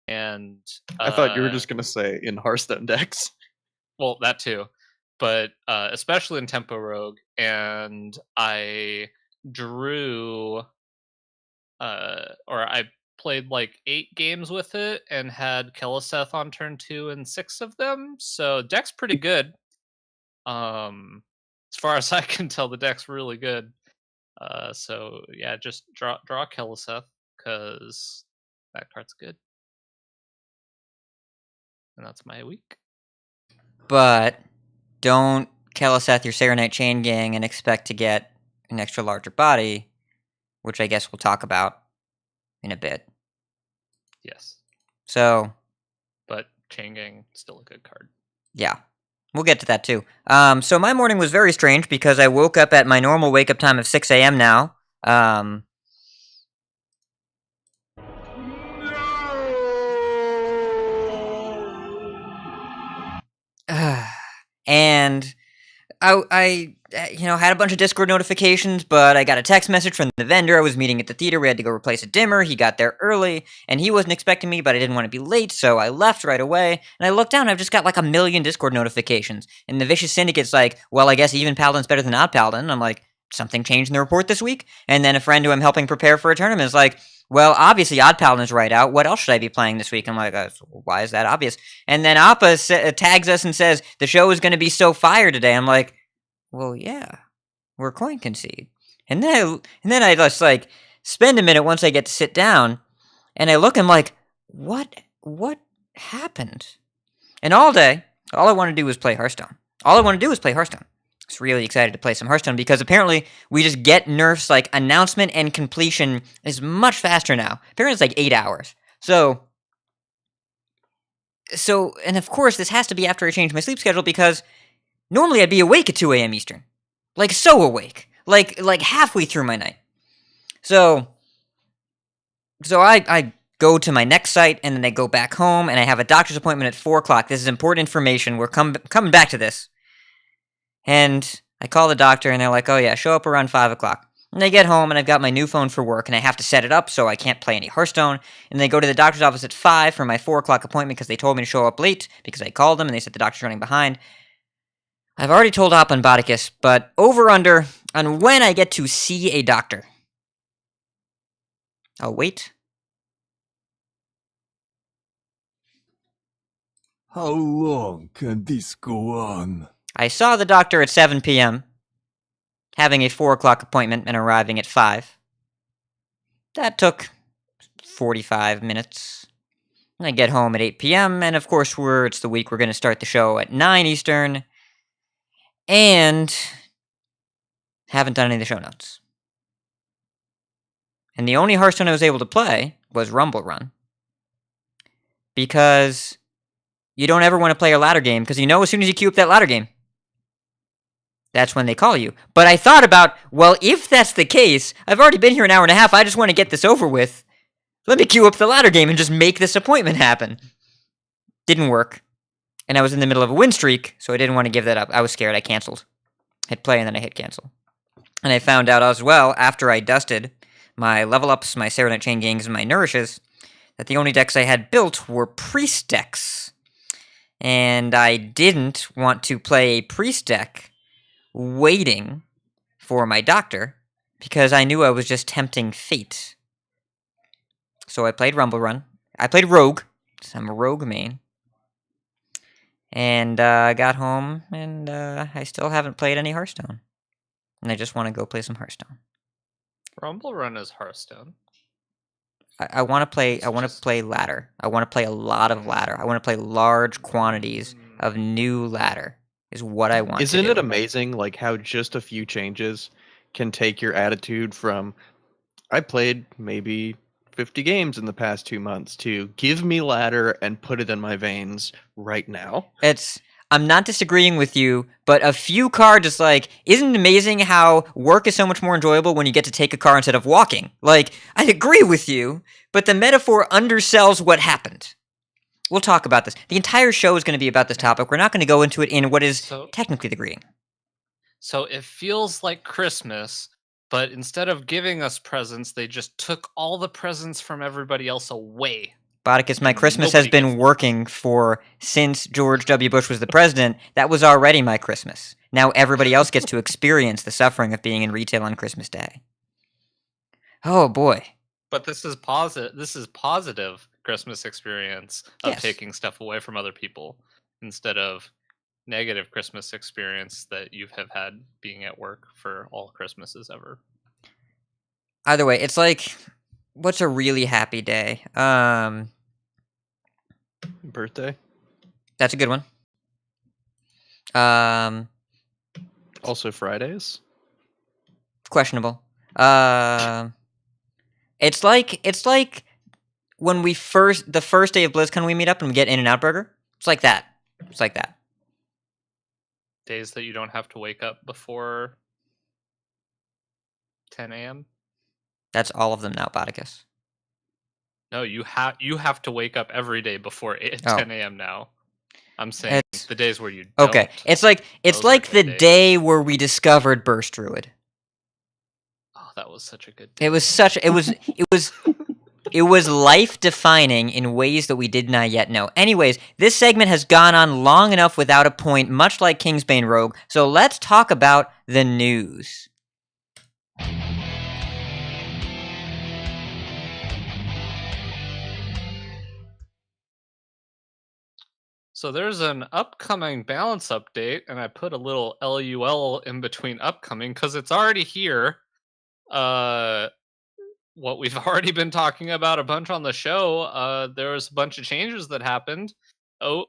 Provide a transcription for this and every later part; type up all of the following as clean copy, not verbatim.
and I thought you were just gonna say in Hearthstone decks. well, that too, but especially in Tempo Rogue, and I drew or I played like 8 games with it and had Keleseth on turn 2 and 6 of them. So deck's pretty good. As far as I can tell, the deck's really good. So yeah, just draw Keleseth because that card's good. And that's my week. But don't Keleseth your Serenite Chain Gang and expect to get an extra larger body, which I guess we'll talk about in a bit. Yes. So, but Chain Gang still a good card. Yeah. We'll get to that too. So my morning was very strange because I woke up at my normal wake-up time of 6 a.m. now. And I had a bunch of Discord notifications, but I got a text message from the vendor. I was meeting at the theater. We had to go replace a dimmer. He got there early, and he wasn't expecting me, but I didn't want to be late, so I left right away. And I looked down, and I've just got like 1 million Discord notifications. And the Vicious Syndicate's like, well, I guess even Paladin's better than Odd Paladin. And I'm like, something changed in the report this week? And then a friend who I'm helping prepare for a tournament is like, well, obviously Odd Paladin's right out. What else should I be playing this week? I'm like, why is that obvious? And then Appa tags us and says, the show is going to be so fire today. I'm like, well, yeah, we're coin Concede. And then I just like spend a minute once I get to sit down, and I look and I'm like, what happened? And all day, all I want to do is play Hearthstone. I was really excited to play some Hearthstone because apparently we just get Nerf's like announcement and completion is much faster now. Apparently it's like 8 hours. So, and of course this has to be after I change my sleep schedule because normally I'd be awake at 2 a.m. Eastern. Like, so awake. Like halfway through my night. So I go to my next site, and then I go back home, and I have a doctor's appointment at 4 o'clock. This is important information. We're coming back to this. And I call the doctor, and they're like, oh yeah, show up around 5 o'clock. And I get home, and I've got my new phone for work, and I have to set it up so I can't play any Hearthstone. And they go to the doctor's office at 5 for my 4 o'clock appointment because they told me to show up late because I called them, and they said the doctor's running behind. I've already told Appa and Botticus, but over-under on when I get to see a doctor. I'll wait. How long can this go on? I saw the doctor at 7 p.m., having a 4 o'clock appointment and arriving at 5. That took 45 minutes. I get home at 8 p.m., and of course it's the week we're going to start the show at 9 Eastern. And haven't done any of the show notes. And the only Hearthstone I was able to play was Rumble Run. Because you don't ever want to play a ladder game, because you know as soon as you queue up that ladder game, that's when they call you. But I thought about, well, if that's the case, I've already been here an hour and a half, I just want to get this over with. Let me queue up the ladder game and just make this appointment happen. Didn't work. And I was in the middle of a win streak, so I didn't want to give that up. I was scared. I canceled. Hit play, and then I hit cancel. And I found out as well, after I dusted my level ups, my Serenite Chain Gangs, and my Nourishes, that the only decks I had built were Priest decks. And I didn't want to play a Priest deck waiting for my doctor, because I knew I was just tempting fate. So I played Rumble Run. I played Rogue, so I'm a Rogue main. And I got home, and I still haven't played any Hearthstone. And I just want to go play some Hearthstone. Rumble Run is Hearthstone. I want to play. I want to play ladder. I want to play a lot of ladder. I want to play large quantities of new ladder. Is what I want. Isn't it amazing, like how just a few changes can take your attitude from I played maybe 50 games in the past 2 months to give me ladder and put it in my veins right now? I'm not disagreeing with you, but a few cards is like, isn't it amazing how work is so much more enjoyable when you get to take a car instead of walking? Like, I agree with you, but the metaphor undersells what happened. We'll talk about this. The entire show is going to be about this topic. We're not going to go into it in what is technically the greeting. So it feels like Christmas, but instead of giving us presents, they just took all the presents from everybody else away. Botticus, my And Christmas has nobody been gets- working since George W. Bush was the president. That was already my Christmas. Now everybody else gets to experience the suffering of being in retail on Christmas Day. Oh boy. But this is positive. This is positive Christmas experience of Yes. taking stuff away from other people instead of negative Christmas experience that you have had being at work for all Christmases ever. Either way, it's like, what's a really happy day? Birthday. That's a good one. Also Fridays. Questionable. It's like when the first day of BlizzCon we meet up and we get In-N-Out Burger. It's like that. It's like that. Days that you don't have to wake up before 10 a.m. That's all of them now, Botticus. No, you have to wake up every day before 10 a.m. now. I'm saying It's- the days where you don't. Okay, it's like Those are the good days. day where we discovered Burst Druid. Oh, that was such a good day. It was life defining in ways that we did not yet know. Anyways, this segment has gone on long enough without a point, much like Kingsbane Rogue. So let's talk about the news. So there's an upcoming balance update, and I put a little LUL in between upcoming because it's already here. What we've already been talking about a bunch on the show. There was a bunch of changes that happened,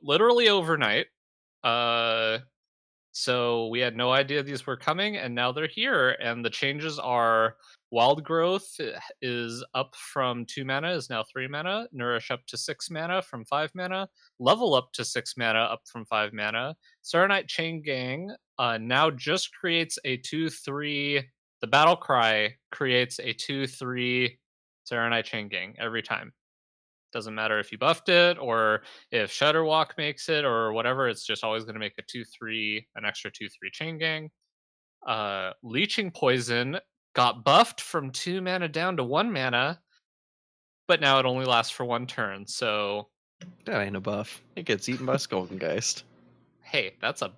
literally overnight. So we had no idea these were coming, and now they're here. And the changes are Wild Growth is up from 2 mana, is now 3 mana. Nourish up to 6 mana from 5 mana. Level up to 6 mana, up from 5 mana. Saronite Chain Gang now just creates a 2/3. The Battle Cry creates a 2/3 Saronite Chain Gang every time. Doesn't matter if you buffed it or if Shudderwalk makes it or whatever. It's just always going to make a 2/3, an extra 2/3 Chain Gang. Leeching Poison got buffed from 2 mana down to 1 mana, but now it only lasts for 1 turn. So That ain't a buff. It gets eaten by Skulkengeist. hey, that's a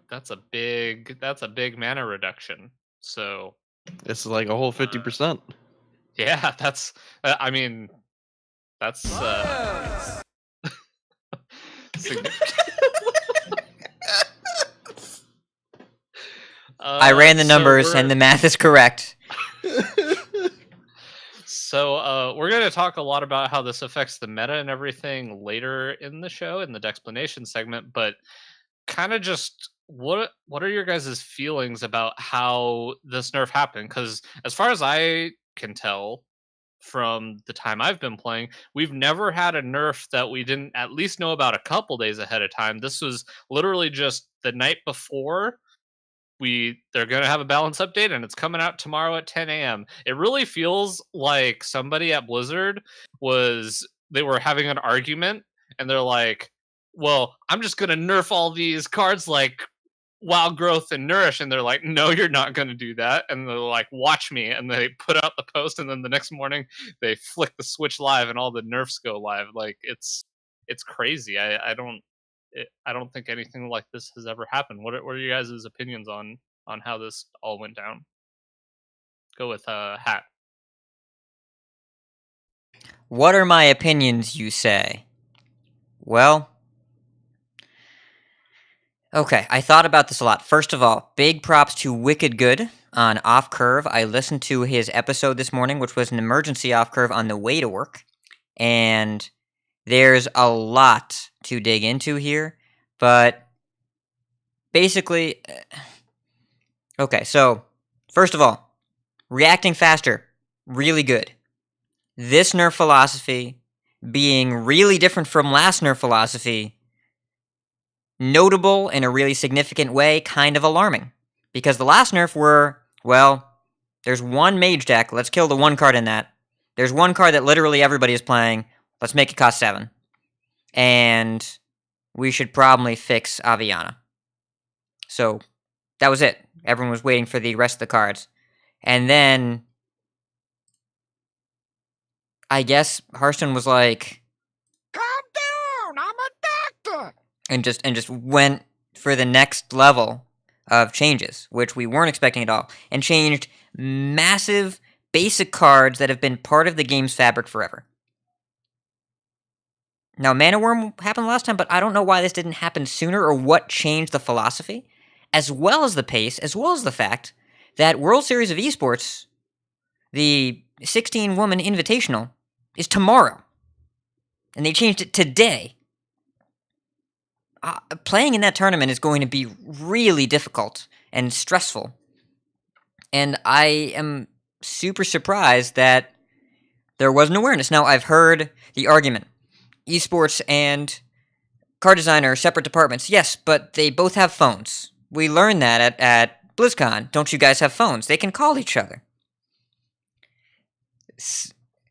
big mana reduction. So This is like a whole 50%. yeah, that's I mean that's significant. I ran the numbers, and the math is correct. So we're going to talk a lot about how this affects the meta and everything later in the show in the Dexplanation segment, but kind of just what are your guys' feelings about how this nerf happened? Because as far as I can tell from the time I've been playing, we've never had a nerf that we didn't at least know about a couple days ahead of time. This was literally just the night before. They're going to have a balance update, and it's coming out tomorrow at 10 a.m. It really feels like somebody at Blizzard they were having an argument, and they're like, well, I'm just going to nerf all these cards like Wild Growth and Nourish, and they're like, no, you're not going to do that. And they're like, watch me. And they put out the post, and then the next morning they flick the switch live and all the nerfs go live. Like it's crazy. I don't think anything like this has ever happened. What are you guys' opinions on how this all went down? Go with Hat. What are my opinions, you say? Well, okay, I thought about this a lot. First of all, big props to Wicked Good on Off Curve. I listened to his episode this morning, which was an emergency off curve on the way to work. And there's a lot to dig into here. But basically, okay, so first of all, reacting faster, really good. This nerf philosophy being really different from last nerf philosophy, notable in a really significant way, kind of alarming. Because the last nerf were, well, there's one mage deck, let's kill the one card in that. There's one card that literally everybody is playing, let's make it cost 7. And we should probably fix Aviana. So, that was it. Everyone was waiting for the rest of the cards. And then I guess Hearthstone was like, and just went for the next level of changes, which we weren't expecting at all, and changed massive basic cards that have been part of the game's fabric forever. Now, Mana Worm happened last time, but I don't know why this didn't happen sooner or what changed the philosophy, as well as the pace, as well as the fact that World Series of Esports, the 16-woman invitational, is tomorrow. And they changed it today. Playing in that tournament is going to be really difficult and stressful. And I am super surprised that there wasn't awareness. Now, I've heard the argument. Esports and card design are separate departments. Yes, but they both have phones. We learned that at BlizzCon. Don't you guys have phones? They can call each other.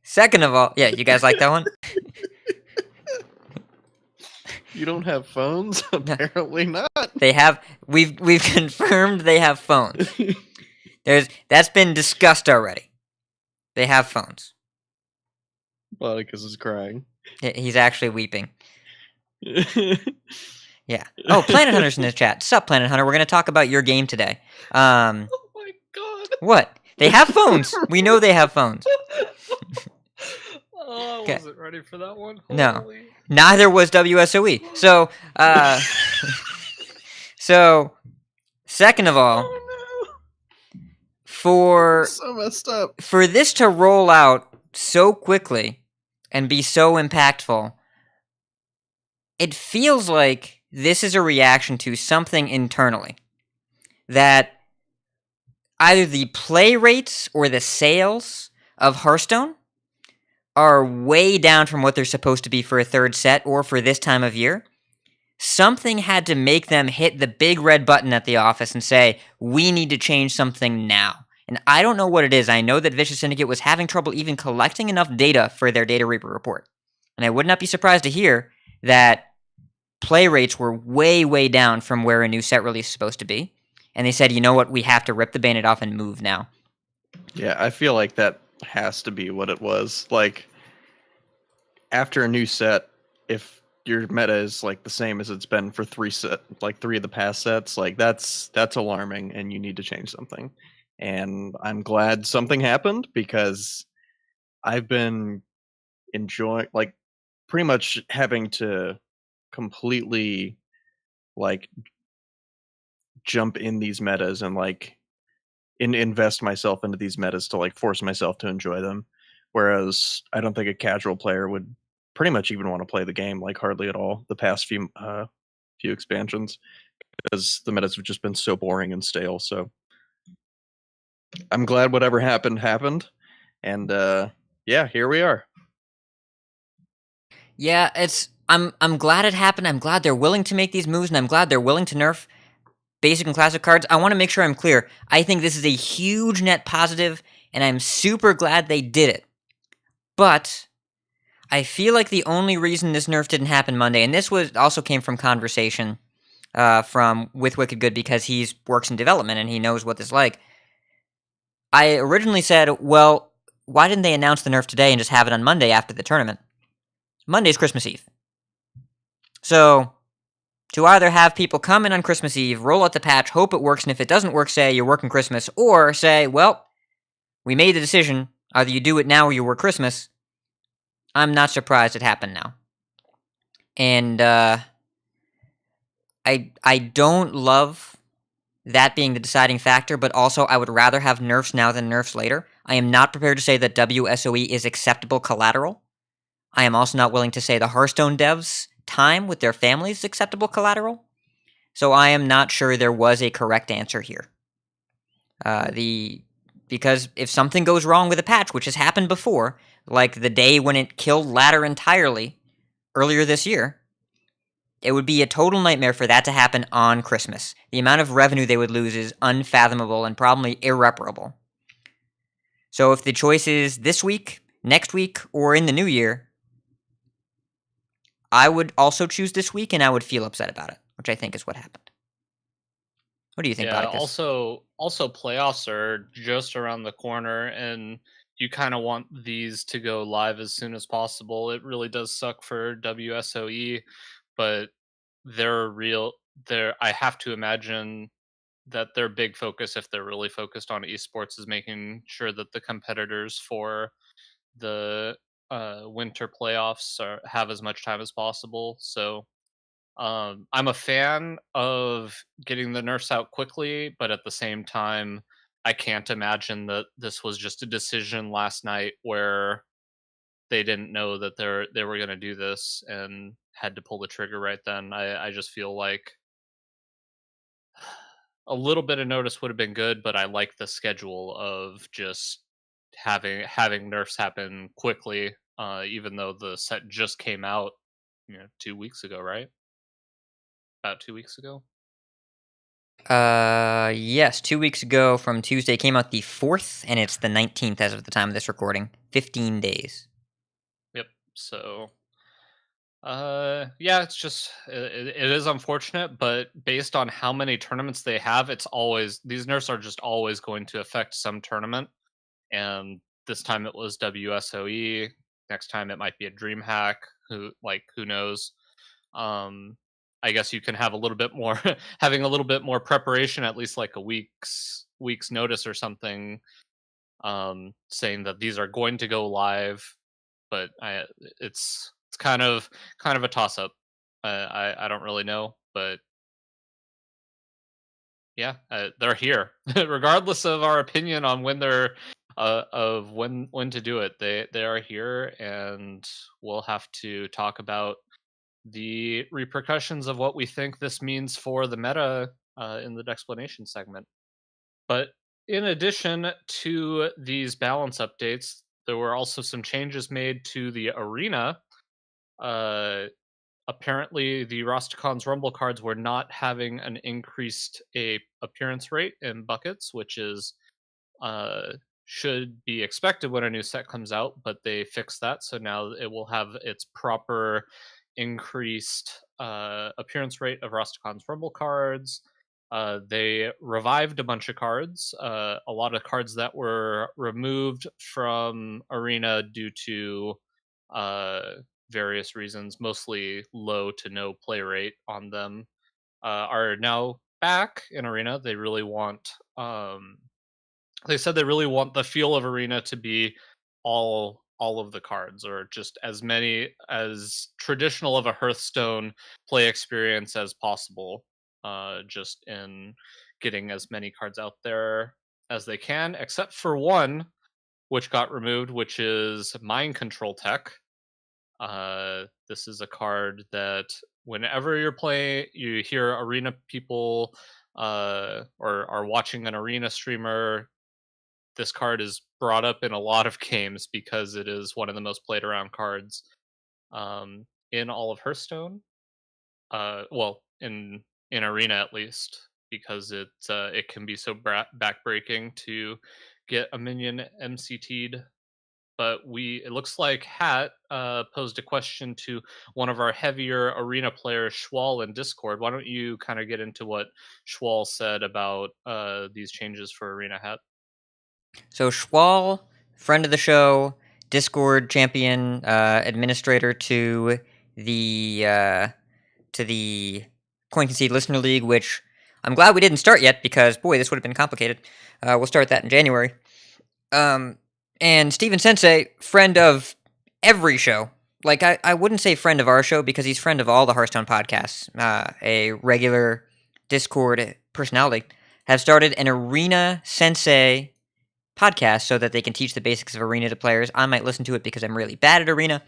Second of all, yeah, you guys like that one? You don't have phones? Apparently not. They have. We've confirmed they have phones. That's been discussed already. They have phones. Botticus is crying. He's actually weeping. Yeah. Oh, PlanetHunter's in the chat. Sup, PlanetHunter? We're gonna talk about your game today. Oh my god. What? They have phones. We know they have phones. Oh, I wasn't ready for that one. No. Holy. Neither was WSOE. So, so, second of all, Oh no. for So messed up. for this to roll out so quickly and be so impactful, it feels like this is a reaction to something internally. That either the play rates or the sales of Hearthstone are way down from what they're supposed to be for a third set or for this time of year. Something had to make them hit the big red button at the office and say, we need to change something now. And I don't know what it is. I know that Vicious Syndicate was having trouble even collecting enough data for their Data Reaper report. And I would not be surprised to hear that play rates were way, way down from where a new set release is supposed to be. And they said, you know what, we have to rip the Band-Aid off and move now. Yeah, I feel like that has to be what it was. Like, after a new set, if your meta is like the same as it's been for three of the past sets, like that's alarming, and you need to change something. And I'm glad something happened, because I've been enjoying, like, pretty much having to completely like jump in these metas and like invest myself into these metas to like force myself to enjoy them. Whereas I don't think a casual player would pretty much even want to play the game, like hardly at all, the past few expansions, because the metas have just been so boring and stale. So I'm glad whatever happened, and yeah, here we are. Yeah, I'm glad it happened. I'm glad they're willing to make these moves, and I'm glad they're willing to nerf basic and classic cards. I want to make sure I'm clear. I think this is a huge net positive, and I'm super glad they did it. But I feel like the only reason this nerf didn't happen Monday, and this also came from conversation with Wicked Good, because he works in development and he knows what this is like. I originally said, well, why didn't they announce the nerf today and just have it on Monday after the tournament? Monday's Christmas Eve. So, to either have people come in on Christmas Eve, roll out the patch, hope it works, and if it doesn't work, say you're working Christmas, or say, well, we made the decision, either you do it now or you work Christmas, I'm not surprised it happened now. And I don't love that being the deciding factor, but also I would rather have nerfs now than nerfs later. I am not prepared to say that WSOE is acceptable collateral. I am also not willing to say the Hearthstone devs' time with their families is acceptable collateral. So I am not sure there was a correct answer here. Because if something goes wrong with a patch, which has happened before, like the day when it killed ladder entirely earlier this year, it would be a total nightmare for that to happen on Christmas. The amount of revenue they would lose is unfathomable and probably irreparable. So if the choice is this week, next week, or in the new year, I would also choose this week, and I would feel upset about it, which I think is what happened. What do you think, Yeah, Botticus? also playoffs are just around the corner, and you kind of want these to go live as soon as possible. It really does suck for WSOE, but I have to imagine that their big focus, if they're really focused on esports, is making sure that the competitors for the winter playoffs have as much time as possible. So I'm a fan of getting the nerfs out quickly, but at the same time, I can't imagine that this was just a decision last night where they didn't know that they were going to do this and had to pull the trigger right then. I just feel like a little bit of notice would have been good, but I like the schedule of just having nerfs happen quickly, even though the set just came out, 2 weeks ago, right? About 2 weeks ago. Yes, 2 weeks ago from Tuesday came out the 4th, and it's the 19th as of the time of this recording. 15 days. Yep. So, yeah, it's just it is unfortunate, but based on how many tournaments they have, it's always these nerfs are just always going to affect some tournament. And this time it was WSOE. Next time it might be a DreamHack. Who knows? Um, I guess you can have a little bit more having a little bit more preparation, at least like a week's notice or something, saying that these are going to go live. But it's kind of a toss up. I don't really know, but yeah, they're here. Regardless of our opinion on when they're of when to do it, they are here, and we'll have to talk about the repercussions of what we think this means for the meta in the explanation segment. But in addition to these balance updates, there were also some changes made to the arena. Uh, Apparently, the Rosticon's Rumble cards were not having an increased appearance rate in buckets, which is uh, should be expected when a new set comes out, but they fixed that, so now it will have its proper increased appearance rate of Rosticon's Rumble cards. They revived a bunch of cards, a lot of cards that were removed from Arena due to uh, various reasons, mostly low to no play rate on them, are now back in Arena. They said they really want the feel of Arena to be all of the cards, or just as many as traditional of a Hearthstone play experience as possible. Just in getting as many cards out there as they can, except for one which got removed, which is Mind Control Tech. This is a card that whenever you hear arena people or are watching an arena streamer, this card is brought up in a lot of games because it is one of the most played around cards in all of Hearthstone. Well, in arena at least, because it can be so backbreaking to get a minion MCT'd. But it looks like Hat posed a question to one of our heavier arena players, Schwal, in Discord. Why don't you kind of get into what Schwal said about these changes for Arena, Hat? So Schwal, friend of the show, Discord champion, administrator to the Concede Listener League, which I'm glad we didn't start yet because boy, this would have been complicated. We'll start that in January. And Steven Sensei, friend of every show. Like, I wouldn't say friend of our show because he's friend of all the Hearthstone podcasts. A regular Discord personality. Have started an Arena Sensei podcast so that they can teach the basics of Arena to players. I might listen to it because I'm really bad at Arena.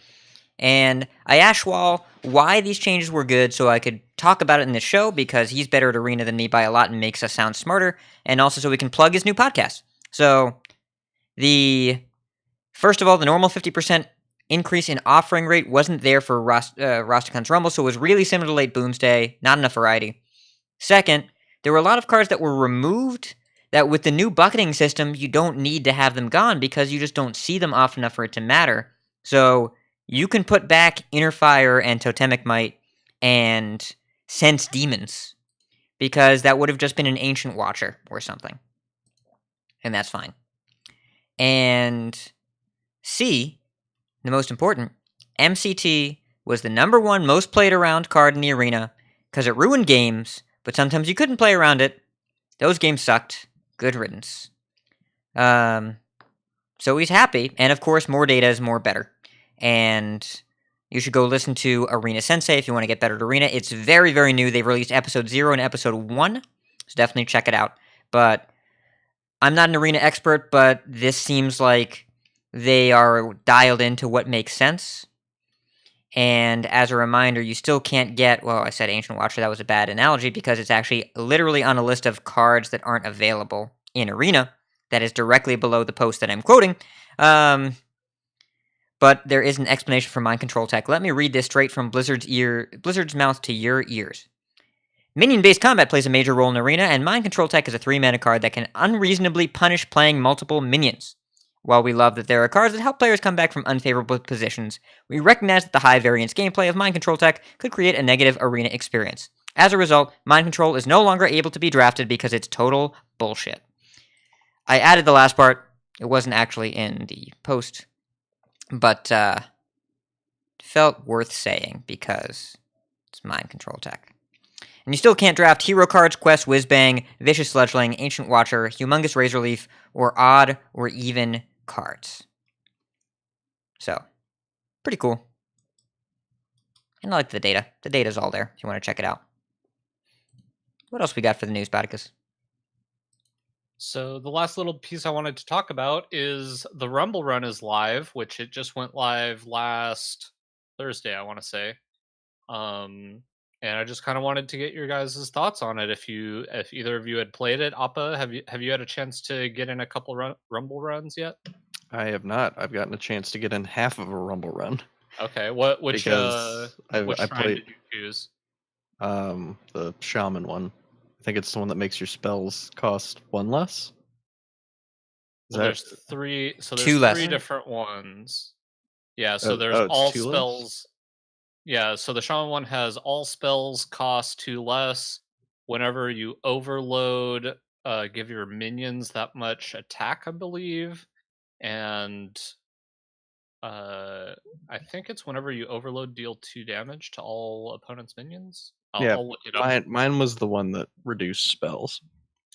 And I asked Schwal why these changes were good so I could talk about it in the show because he's better at Arena than me by a lot and makes us sound smarter. And also so we can plug his new podcast. So, first of all, the normal 50% increase in offering rate wasn't there for Rosticon's Rumble, so it was really similar to Late Boomsday, not enough variety. Second, there were a lot of cards that were removed that with the new bucketing system, you don't need to have them gone because you just don't see them often enough for it to matter. So you can put back Inner Fire and Totemic Might and Sense Demons because that would have just been an Ancient Watcher or something. And that's fine. And C, the most important, MCT was the number one most played around card in the arena, because it ruined games, but sometimes you couldn't play around it. Those games sucked. Good riddance. So he's happy, and of course, more data is more better. And you should go listen to Arena Sensei if you want to get better at Arena. It's very, very new. They've released episode 0 and episode 1, so definitely check it out. But I'm not an Arena expert, but this seems like they are dialed into what makes sense. And as a reminder, you still can't get, well, I said Ancient Watcher, that was a bad analogy, because it's actually literally on a list of cards that aren't available in Arena, that is directly below the post that I'm quoting. But there is an explanation for Mind Control Tech. Let me read this straight from Blizzard's mouth to your ears. Minion-based combat plays a major role in Arena, and Mind Control Tech is a 3-mana card that can unreasonably punish playing multiple minions. While we love that there are cards that help players come back from unfavorable positions, we recognize that the high-variance gameplay of Mind Control Tech could create a negative Arena experience. As a result, Mind Control is no longer able to be drafted because it's total bullshit. I added the last part. It wasn't actually in the post, but felt worth saying because it's Mind Control Tech. And you still can't draft Hero cards, Quest, Whizbang, Vicious Fledgling, Ancient Watcher, Humongous Razor Leaf, or odd or even cards. So, pretty cool. And I like the data. The data's all there if you want to check it out. What else we got for the news, Botticus? So the last little piece I wanted to talk about is the Rumble Run is live, which it just went live last Thursday, I want to say. And I just kind of wanted to get your guys' thoughts on it. If either of you had played it, Appa, have you had a chance to get in a couple Rumble runs yet? I have not. I've gotten a chance to get in half of a Rumble run. Okay, which because I shrine played did you choose? the Shaman one. I think it's the one that makes your spells cost 1 less. There's three. So there's 2 less. 3 different ones. Yeah. So there's it's all 2 less? spells. Yeah. So the Shaman one has all spells cost 2 less. Whenever you overload, give your minions that much attack, I believe, and I think it's whenever you overload, deal 2 damage to all opponents' minions. I'll look it up. Mine was the one that reduced spells,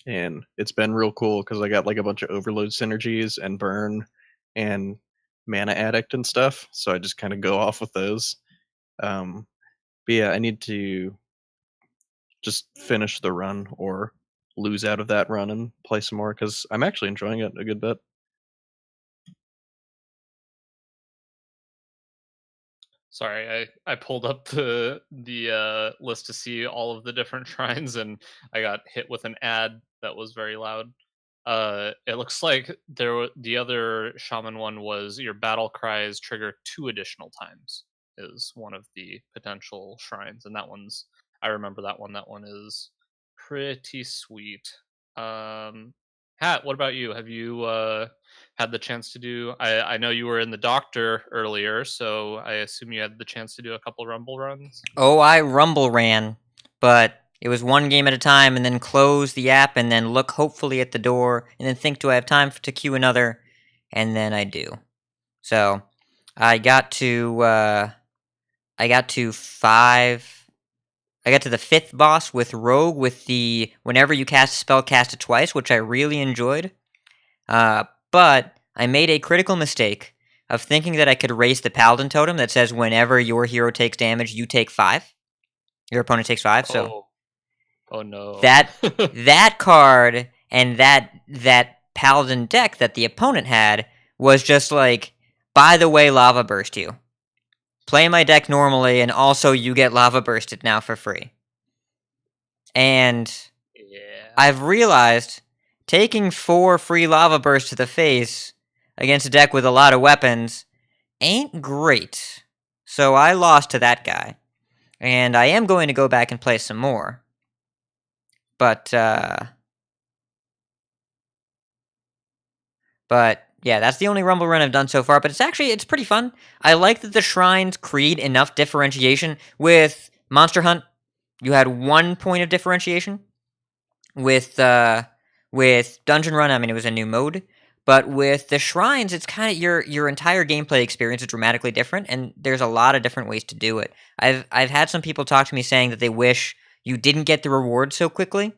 and it's been real cool because I got like a bunch of overload synergies and burn and mana addict and stuff. So I just kind of go off with those. But yeah, I need to just finish the run or lose out of that run and play some more because I'm actually enjoying it a good bit. Sorry, I pulled up the list to see all of the different shrines, and I got hit with an ad that was very loud. It looks like the other shaman one was your battle cries trigger 2 additional times is one of the potential shrines, and I remember that one. That one is pretty sweet. Hat, what about you? Have you had the chance to do? I know you were in the doctor earlier, so I assume you had the chance to do a couple Rumble runs. Oh, I Rumble ran, but it was one game at a time, and then close the app, and then look hopefully at the door, and then think, do I have time to queue another? And then I do. So I got to the 5th boss with Rogue with the whenever you cast a spell, cast it twice, which I really enjoyed. But I made a critical mistake of thinking that I could raise the Paladin totem that says whenever your hero takes damage, you take 5. Your opponent takes 5. So, oh no, that card and that Paladin deck that the opponent had was just like, by the way, lava burst you. Play my deck normally, and also you get lava bursted now for free. And yeah, I've realized taking 4 free lava bursts to the face against a deck with a lot of weapons ain't great. So I lost to that guy. And I am going to go back and play some more. But yeah, that's the only Rumble run I've done so far, but it's pretty fun. I like that the shrines create enough differentiation. With Monster Hunt, you had 1 point of differentiation. With Dungeon Run, I mean, it was a new mode. But with the shrines, it's kind of your entire gameplay experience is dramatically different, and there's a lot of different ways to do it. I've had some people talk to me saying that they wish you didn't get the reward so quickly.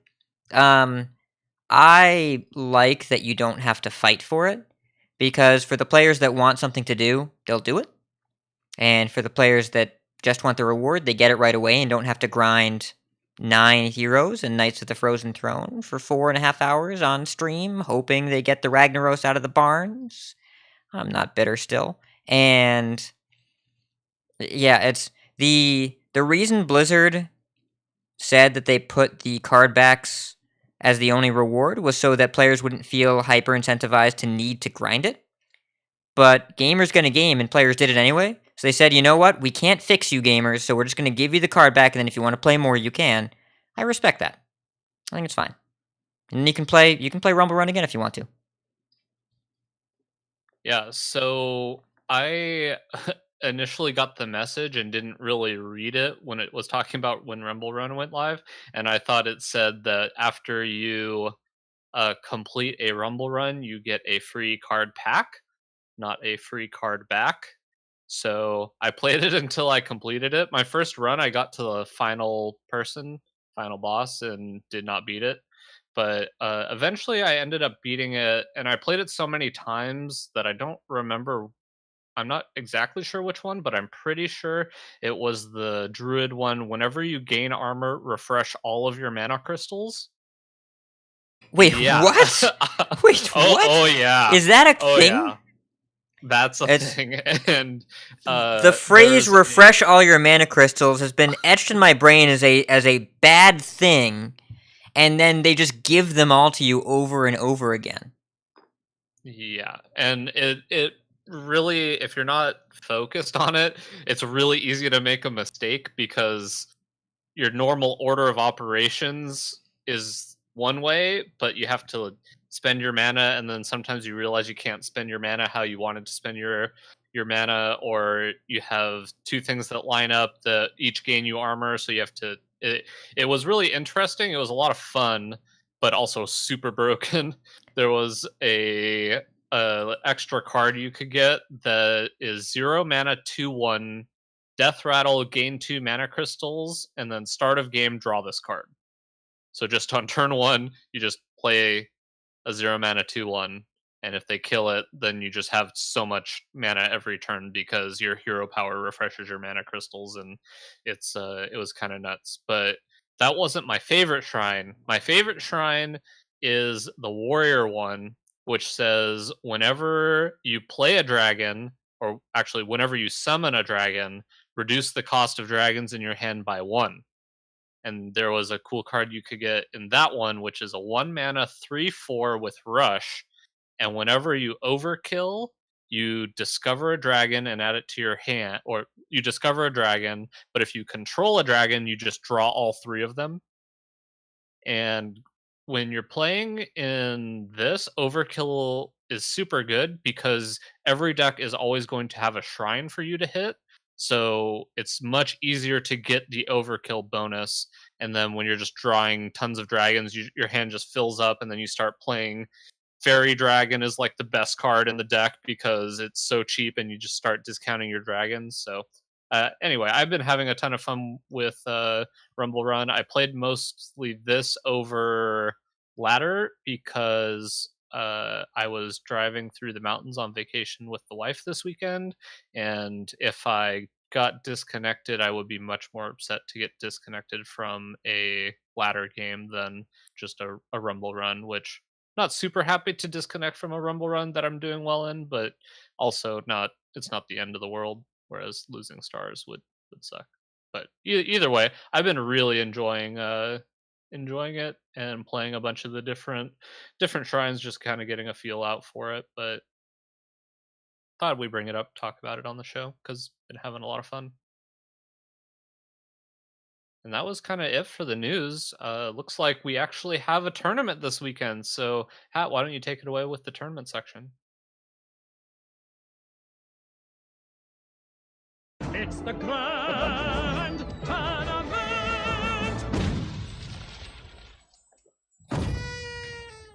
I like that you don't have to fight for it, because for the players that want something to do, they'll do it. And for the players that just want the reward, they get it right away and don't have to grind 9 heroes and Knights of the Frozen Throne for 4.5 hours on stream, hoping they get the Ragnaros out of the barns. I'm not bitter still. And yeah, it's the reason Blizzard said that they put the card backs as the only reward was so that players wouldn't feel hyper incentivized to need to grind it. But gamers gonna game, and players did it anyway. So they said, you know what? We can't fix you gamers, so we're just gonna give you the card back, and then if you want to play more, you can. I respect that. I think it's fine. And you can play Rumble Run again if you want to. Yeah, so I initially got the message and didn't really read it when it was talking about when Rumble Run went live, and I thought it said that after you complete a Rumble Run, you get a free card pack, not a free card back. So I played it until I completed it. My first run, I got to the final boss, and did not beat it. But eventually I ended up beating it, and I played it so many times that I don't remember. I'm not exactly sure which one, but I'm pretty sure it was the Druid one. Whenever you gain armor, refresh all of your mana crystals. Wait, Yeah. what? Wait, what? Oh yeah. Is that a thing? Yeah. That's a thing. And the phrase "refresh all your mana crystals" has been etched in my brain as a bad thing, and then they just give them all to you over and over again. Yeah, and it really, if you're not focused on it, it's really easy to make a mistake, because your normal order of operations is one way, but you have to spend your mana, and then sometimes you realize you can't spend your mana how you wanted to spend your mana, or you have two things that line up that each gain you armor, so you have to. It was really interesting. It was a lot of fun, but also super broken. There was a extra card you could get that is 0 mana 2/1 Death Rattle, gain 2 mana crystals, and then start of game, draw this card. So just on turn 1, you just play a 0 mana 2/1, and if they kill it, then you just have so much mana every turn because your hero power refreshes your mana crystals, and it was kind of nuts. But that wasn't my favorite shrine. My favorite shrine is the warrior one, which says whenever you play a dragon, or actually whenever you summon a dragon, reduce the cost of dragons in your hand by 1. And there was a cool card you could get in that one, which is a 1 mana 3/4 with Rush. And whenever you overkill, you discover a dragon and add it to your hand, or you discover a dragon, but if you control a dragon, you just draw all 3 of them. And when you're playing in this, overkill is super good because every deck is always going to have a shrine for you to hit. So it's much easier to get the overkill bonus. And then when you're just drawing tons of dragons, your hand just fills up, and then you start playing. Fairy Dragon is like the best card in the deck because it's so cheap, and you just start discounting your dragons. So anyway, I've been having a ton of fun with Rumble Run. I played mostly this over ladder because I was driving through the mountains on vacation with the wife this weekend, and if I got disconnected, I would be much more upset to get disconnected from a ladder game than just a Rumble Run, which not super happy to disconnect from a Rumble Run that I'm doing well in, but also not. It's not the end of the world. Whereas losing stars would suck. But either way, I've been really enjoying it and playing a bunch of the different shrines, just kind of getting a feel out for it. But thought we bring it up, talk about it on the show because been having a lot of fun. And that was kind of it for the news. Looks like we actually have a tournament this weekend. So, Hat, why don't you take it away with the tournament section? It's the grand tournament!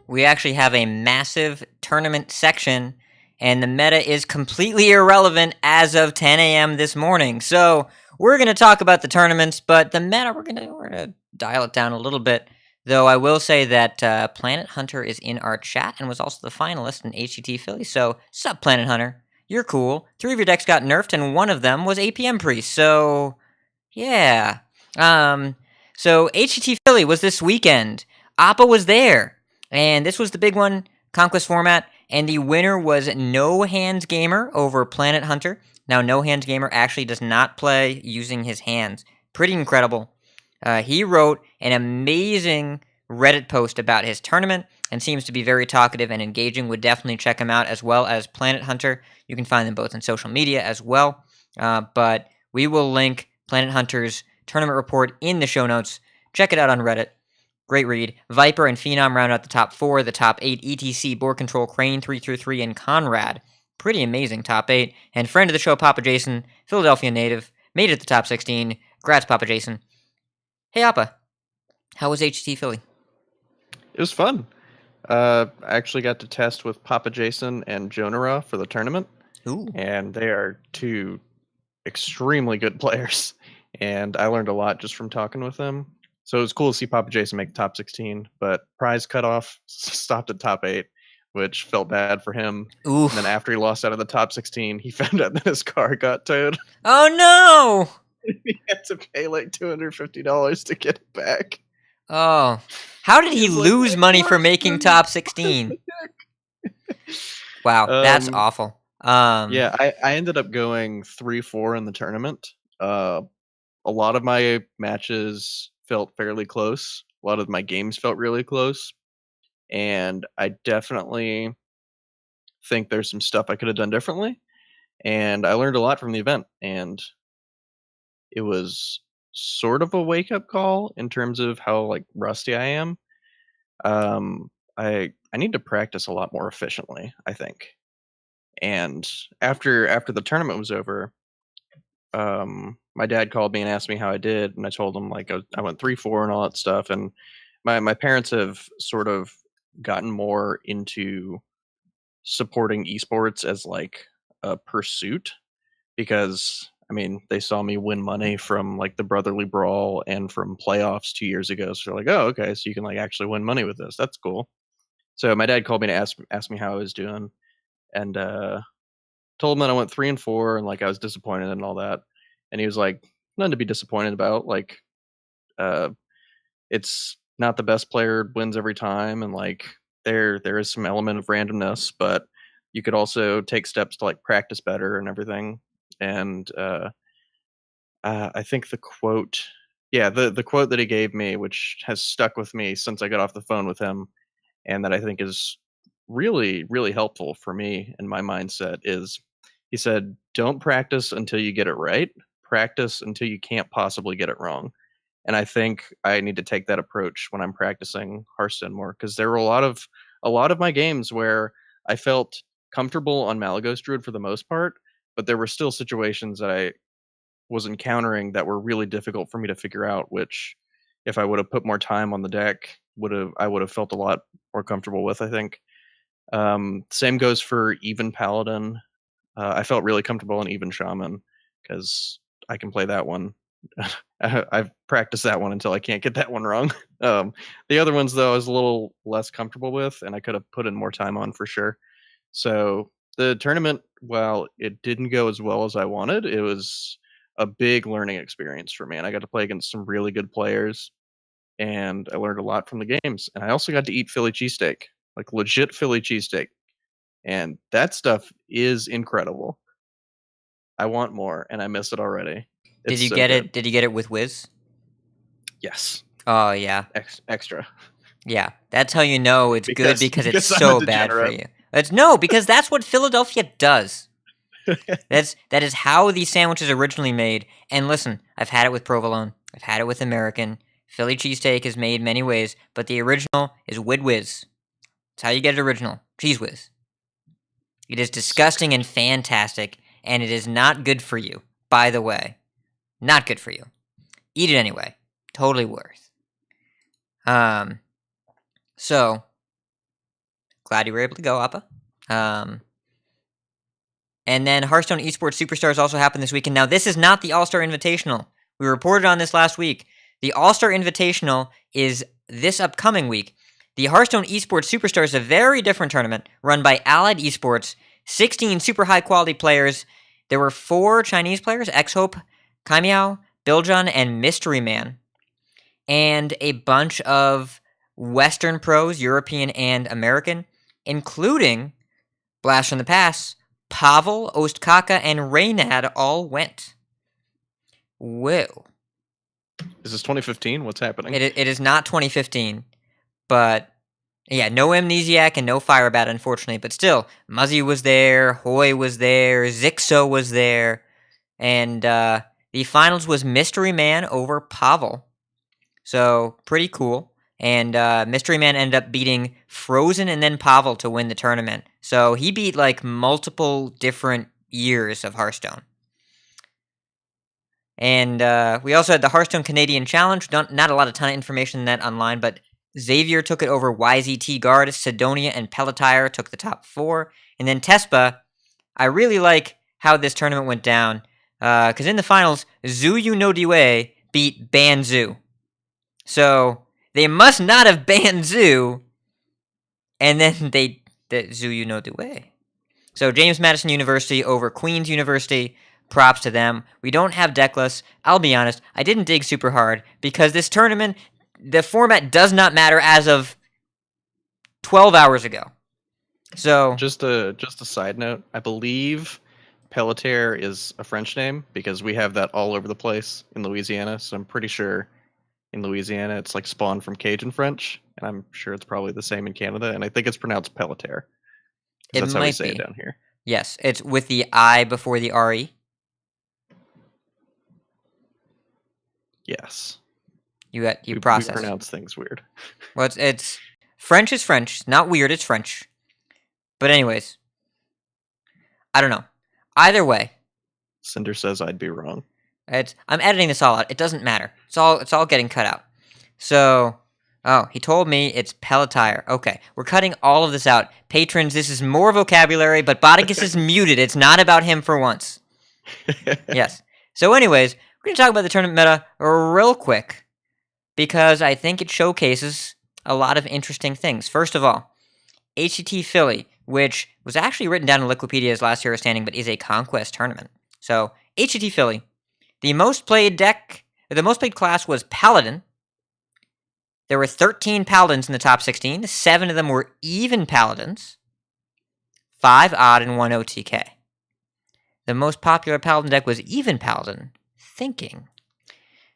We actually have a massive tournament section, and the meta is completely irrelevant as of 10 a.m. this morning. So we're going to talk about the tournaments, but the meta, we're gonna dial it down a little bit. Though I will say that PlanetHunter is in our chat and was also the finalist in HCT Philly. So, sup, PlanetHunter? You're cool. 3 of your decks got nerfed, and one of them was APM Priest. So, yeah. So HCT Philly was this weekend. Appa was there, and this was the big one, Conquest format, and the winner was No Hands Gamer over PlanetHunter. Now, No Hands Gamer actually does not play using his hands. Pretty incredible. He wrote an amazing Reddit post about his tournament and seems to be very talkative and engaging. Would definitely check him out, as well as PlanetHunter. You can find them both on social media as well. But we will link PlanetHunter's tournament report in the show notes. Check it out on Reddit. Great read. Viper and Fenom round out the top 4. The top 8, ETC, Board Control, Crane, 333, and Conrad. Pretty amazing top 8. And friend of the show, Papa Jason, Philadelphia native, made it to the top 16. Congrats, Papa Jason. Hey, Appa. How was HT Philly? It was fun. I actually got to test with Papa Jason and Jonara for the tournament. Ooh. And they are 2 extremely good players. And I learned a lot just from talking with them. So it was cool to see Papa Jason make the top 16, but prize cutoff stopped at top 8, which felt bad for him. Ooh. And then after he lost out of the top 16, he found out that his car got towed. Oh, no! He had to pay like $250 to get it back. Oh. How did he He's like, lose money for making top 16? Wow, that's awful. Yeah, I ended up going 3-4 in the tournament. A lot of my matches felt fairly close. A lot of my games felt really close. And I definitely think there's some stuff I could have done differently. And I learned a lot from the event. And it was sort of a wake-up call in terms of how like rusty I am. I need to practice a lot more efficiently, I think. And after the tournament was over, my dad called me and asked me how I did, and I told him like I went 3-4 and all that stuff. And my parents have sort of gotten more into supporting esports as like a pursuit, because I mean they saw me win money from like the Brotherly Brawl and from playoffs 2 years ago. So they're like, oh, okay, so you can like actually win money with this. That's cool. So my dad called me to ask me how I was doing, and told him that I went 3-4 and like I was disappointed and all that. And he was like, nothing to be disappointed about. Like, it's not the best player wins every time, and like there is some element of randomness, but you could also take steps to like practice better and everything. And I think the quote, the quote that he gave me, which has stuck with me since I got off the phone with him, and that I think is really, really helpful for me and my mindset, is he said, don't practice until you get it right. Practice until you can't possibly get it wrong. And I think I need to take that approach when I'm practicing Hearthstone more, because there were a lot of my games where I felt comfortable on Malagos Druid for the most part, but there were still situations that I was encountering that were really difficult for me to figure out, which if I would have put more time on the deck, I would have felt a lot more comfortable with, I think. Same goes for Even Paladin. I felt really comfortable in Even Shaman because I can play that one. I've practiced that one until I can't get that one wrong. The other ones, though, I was a little less comfortable with, and I could have put in more time on for sure. So the tournament, while it didn't go as well as I wanted, it was a big learning experience for me, and I got to play against some really good players, and I learned a lot from the games. And I also got to eat Philly cheesesteak, like legit Philly cheesesteak, and that stuff is incredible. I want more, and I miss it already. Did It's you so get good. it? Did you get it with Wiz? Yes, Oh yeah, extra. yeah. That's how you know it's good, because it's I'm a so bad for degenerate. you. Because that's what Philadelphia does. That is how these sandwiches originally made. And listen, I've had it with provolone. I've had it with American. Philly cheesesteak is made many ways, but the original is with Whiz. That's how you get it original. Cheese Whiz. It is disgusting and fantastic, and it is not good for you, by the way. Not good for you. Eat it anyway. Totally worth. So, glad you were able to go, Appa. And then Hearthstone Esports Superstars also happened this weekend. Now, this is not the All-Star Invitational. We reported on this last week. The All-Star Invitational is this upcoming week. The Hearthstone Esports Superstars is a very different tournament run by Allied Esports. 16 super high-quality players. There were 4 Chinese players, X-Hope, Kaimiao, Biljon, and Mystery Man. And a bunch of Western pros, European and American, including Blast from the Past, Pavel, Ostkaka, and Reynad all went. Whoa. Is this 2015? What's happening? It is not 2015, but yeah, no Amnesiac and no Firebat, unfortunately, but still, Muzzy was there, Hoy was there, Zixo was there, and the finals was Mystery Man over Pavel. So, pretty cool. And Mystery Man ended up beating Frozen and then Pavel to win the tournament. So, he beat like multiple different years of Hearthstone. And we also had the Hearthstone Canadian Challenge. Not a lot of ton of information in that online, but Xavier took it over YZT Guard, Sidonia, and Pelletire took the top 4. And then TESPA, I really like how this tournament went down. Because in the finals, Zuyu no Due beat Banzu. So, they must not have banned Zu. And then the Zuyu no Due. So, James Madison University over Queen's University. Props to them. We don't have Decklists. I'll be honest, I didn't dig super hard because this tournament, the format does not matter as of 12 hours ago. So just a side note, I believe Pelletier is a French name because we have that all over the place in Louisiana. So I'm pretty sure in Louisiana it's like spawned from Cajun French, and I'm sure it's probably the same in Canada. And I think it's pronounced Pelletier. That's how we say it down here. Yes, it's with the I before the RE. Yes. You process. We pronounce things weird. Well, it's French is French, not weird. It's French. But anyways, I don't know. Either way, Cinder says I'd be wrong. I'm editing this all out. It doesn't matter. It's all getting cut out. So, he told me it's Pelletire. Okay, we're cutting all of this out. Patrons, this is more vocabulary, but Botticus is muted. It's not about him for once. Yes. So, anyways, we're going to talk about the tournament meta real quick because I think it showcases a lot of interesting things. First of all, HCT Philly, which was actually written down in Liquipedia's last hero standing, but is a conquest tournament. So, HCT Philly, the most played class was Paladin. There were 13 Paladins in the top 16. 7 of them were even Paladins. 5 odd and 1 OTK. The most popular Paladin deck was even Paladin. Thinking.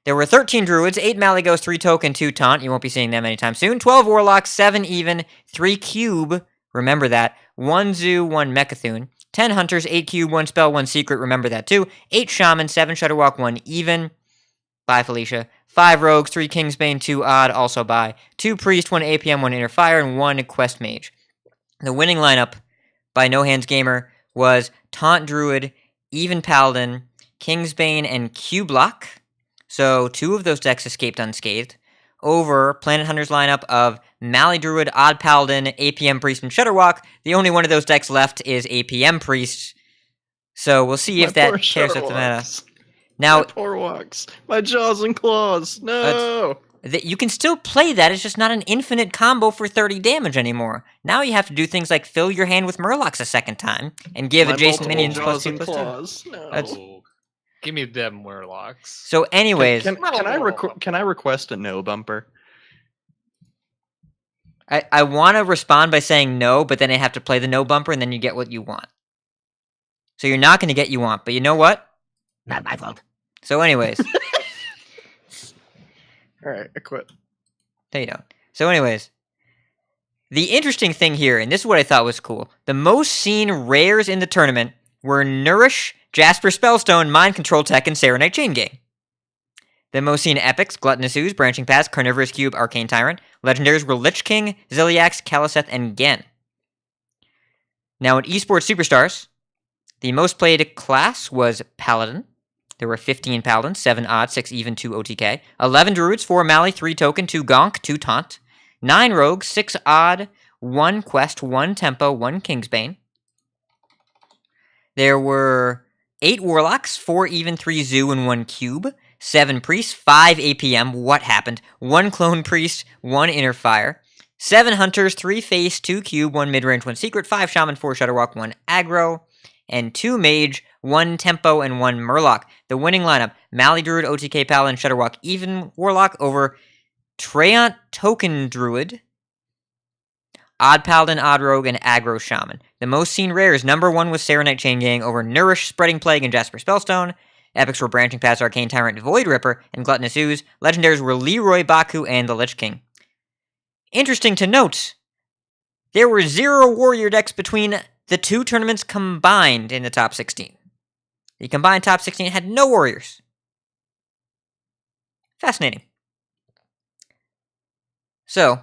There were 13 Druids, 8 Malygos, 3 Token, 2 Taunt. You won't be seeing them anytime soon. 12 Warlocks, 7 even, 3 Cube. Remember that. 1 Zoo, 1 Mechathune. 10 Hunters, 8 Cube, 1 Spell, 1 Secret. Remember that too. 8 Shaman, 7 Shutterwalk, 1 even. Bye, Felicia. 5 Rogues, 3 Kingsbane, 2 Odd, also bye. 2 Priest, 1 APM, 1 Inner Fire, and 1 Quest Mage. The winning lineup by No Hands Gamer was Taunt Druid, even Paladin, Kingsbane, and Q-Block. So 2 of those decks escaped unscathed. Over PlanetHunter's lineup of Mali Druid, Odd Paladin, APM Priest, and Shutterwalk. The only one of those decks left is APM Priest. So we'll see if that tears up the meta. Now, my poor walks. My jaws and claws. No! You can still play that. It's just not an infinite combo for 30 damage anymore. Now you have to do things like fill your hand with Murlocs a second time and give adjacent minions plus 2 plus 2. No. Give me them Murlocs. So anyways... Can I request a no bumper? I want to respond by saying no, but then I have to play the no bumper and then you get what you want. So you're not going to get you want, but you know what? Not my fault. So anyways... Alright, I quit. No, you don't. So anyways, the interesting thing here, and this is what I thought was cool, the most seen rares in the tournament were Nourish, Jasper Spellstone, Mind Control Tech, and Serenite Chain Gang. The most seen epics, Gluttonous Ooze, Branching Paths, Carnivorous Cube, Arcane Tyrant. Legendaries were Lich King, Ziliax, Kaliseth, and Gen. Now in Esports Superstars, the most played class was Paladin. There were 15 Paladins, 7 odd, 6 even, 2 OTK. 11 Druids, 4 Mali, 3 Token, 2 Gonk, 2 Taunt. 9 Rogues, 6 odd, 1 Quest, 1 Tempo, 1 Kingsbane. There were 8 Warlocks, 4 even, 3 Zoo, and 1 Cube. 7 Priests, 5 APM, what happened? 1 Clone Priest, 1 Inner Fire. 7 Hunters, 3 Face, 2 Cube, 1 Midrange, 1 Secret, 5 Shaman, 4 Shutterwalk, 1 Aggro, and 2 Mage, 1 Tempo, and 1 Murloc. The winning lineup, Mali Druid, OTK Paladin, Shutterwalk, Even Warlock over Treant Token Druid, Odd Paladin, Odd Rogue, and Aggro Shaman. The most seen rares, number 1 was Serenite Chain Gang over Nourish, Spreading Plague, and Jasper Spellstone. Epics were Branching Paths, Arcane Tyrant, Void Ripper, and Gluttonous Ooze. Legendaries were Leroy, Baku, and the Lich King. Interesting to note, there were 0 warrior decks between the 2 tournaments combined in the top 16. The combined top 16 had no warriors. Fascinating. So,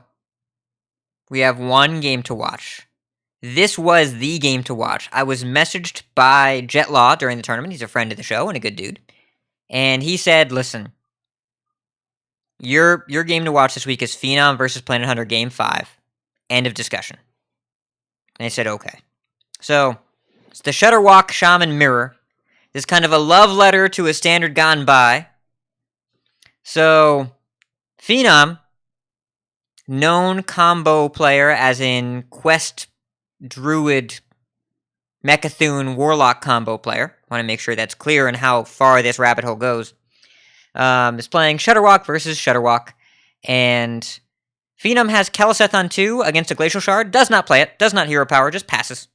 we have one game to watch. This was the game to watch. I was messaged by Jetlaw during the tournament. He's a friend of the show and a good dude. And he said, listen, your game to watch this week is Fenom versus PlanetHunter Game 5. End of discussion. And I said, okay. So, it's the Shutterwalk Shaman Mirror. This kind of a love letter to a standard gone by. So, Fenom, known combo player as in Quest Druid Mechathune Warlock combo player. Want to make sure that's clear on how far this rabbit hole goes. Is playing Shutterwalk versus Shutterwalk. And Fenom has Keleseth on 2 against a Glacial Shard. Does not play it. Does not hero power. Just passes.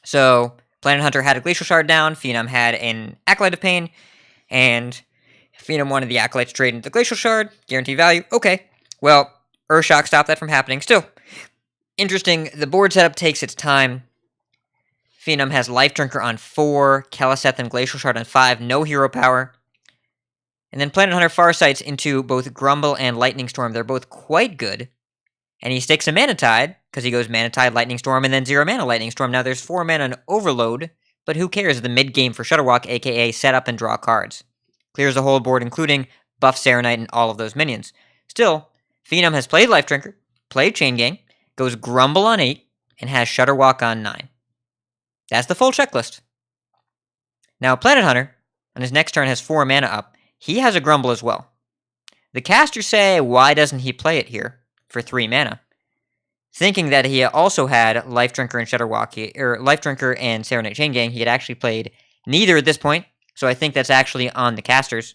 So, PlanetHunter had a Glacial Shard down. Fenom had an Acolyte of Pain. And Fenom wanted the Acolyte to trade into the Glacial Shard. Guaranteed value. Okay. Well, Urshock stopped that from happening. Still, interesting. The board setup takes its time. Fenom has Life Drinker on 4, Keleseth and Glacial Shard on 5, no hero power. And then PlanetHunter Farsights into both Grumble and Lightning Storm. They're both quite good. And he sticks a Mana Tide, because he goes Mana Tide, Lightning Storm, and then 0 mana Lightning Storm. Now there's 4 mana on Overload, but who cares? The mid-game for Shutterwalk, aka set up and draw cards. Clears the whole board, including buff Serenite and all of those minions. Still, Fenom has played Life Drinker, played Chain Gang, goes Grumble on 8, and has Shutterwalk on 9. That's the full checklist. Now, PlanetHunter, on his next turn, has 4 mana up. He has a Grumble as well. The casters say, why doesn't he play it here for 3 mana? Thinking that he also had Life Drinker and Shutterwalk, or Life Drinker and Serenite Chain Gang, he had actually played neither at this point, so I think that's actually on the casters.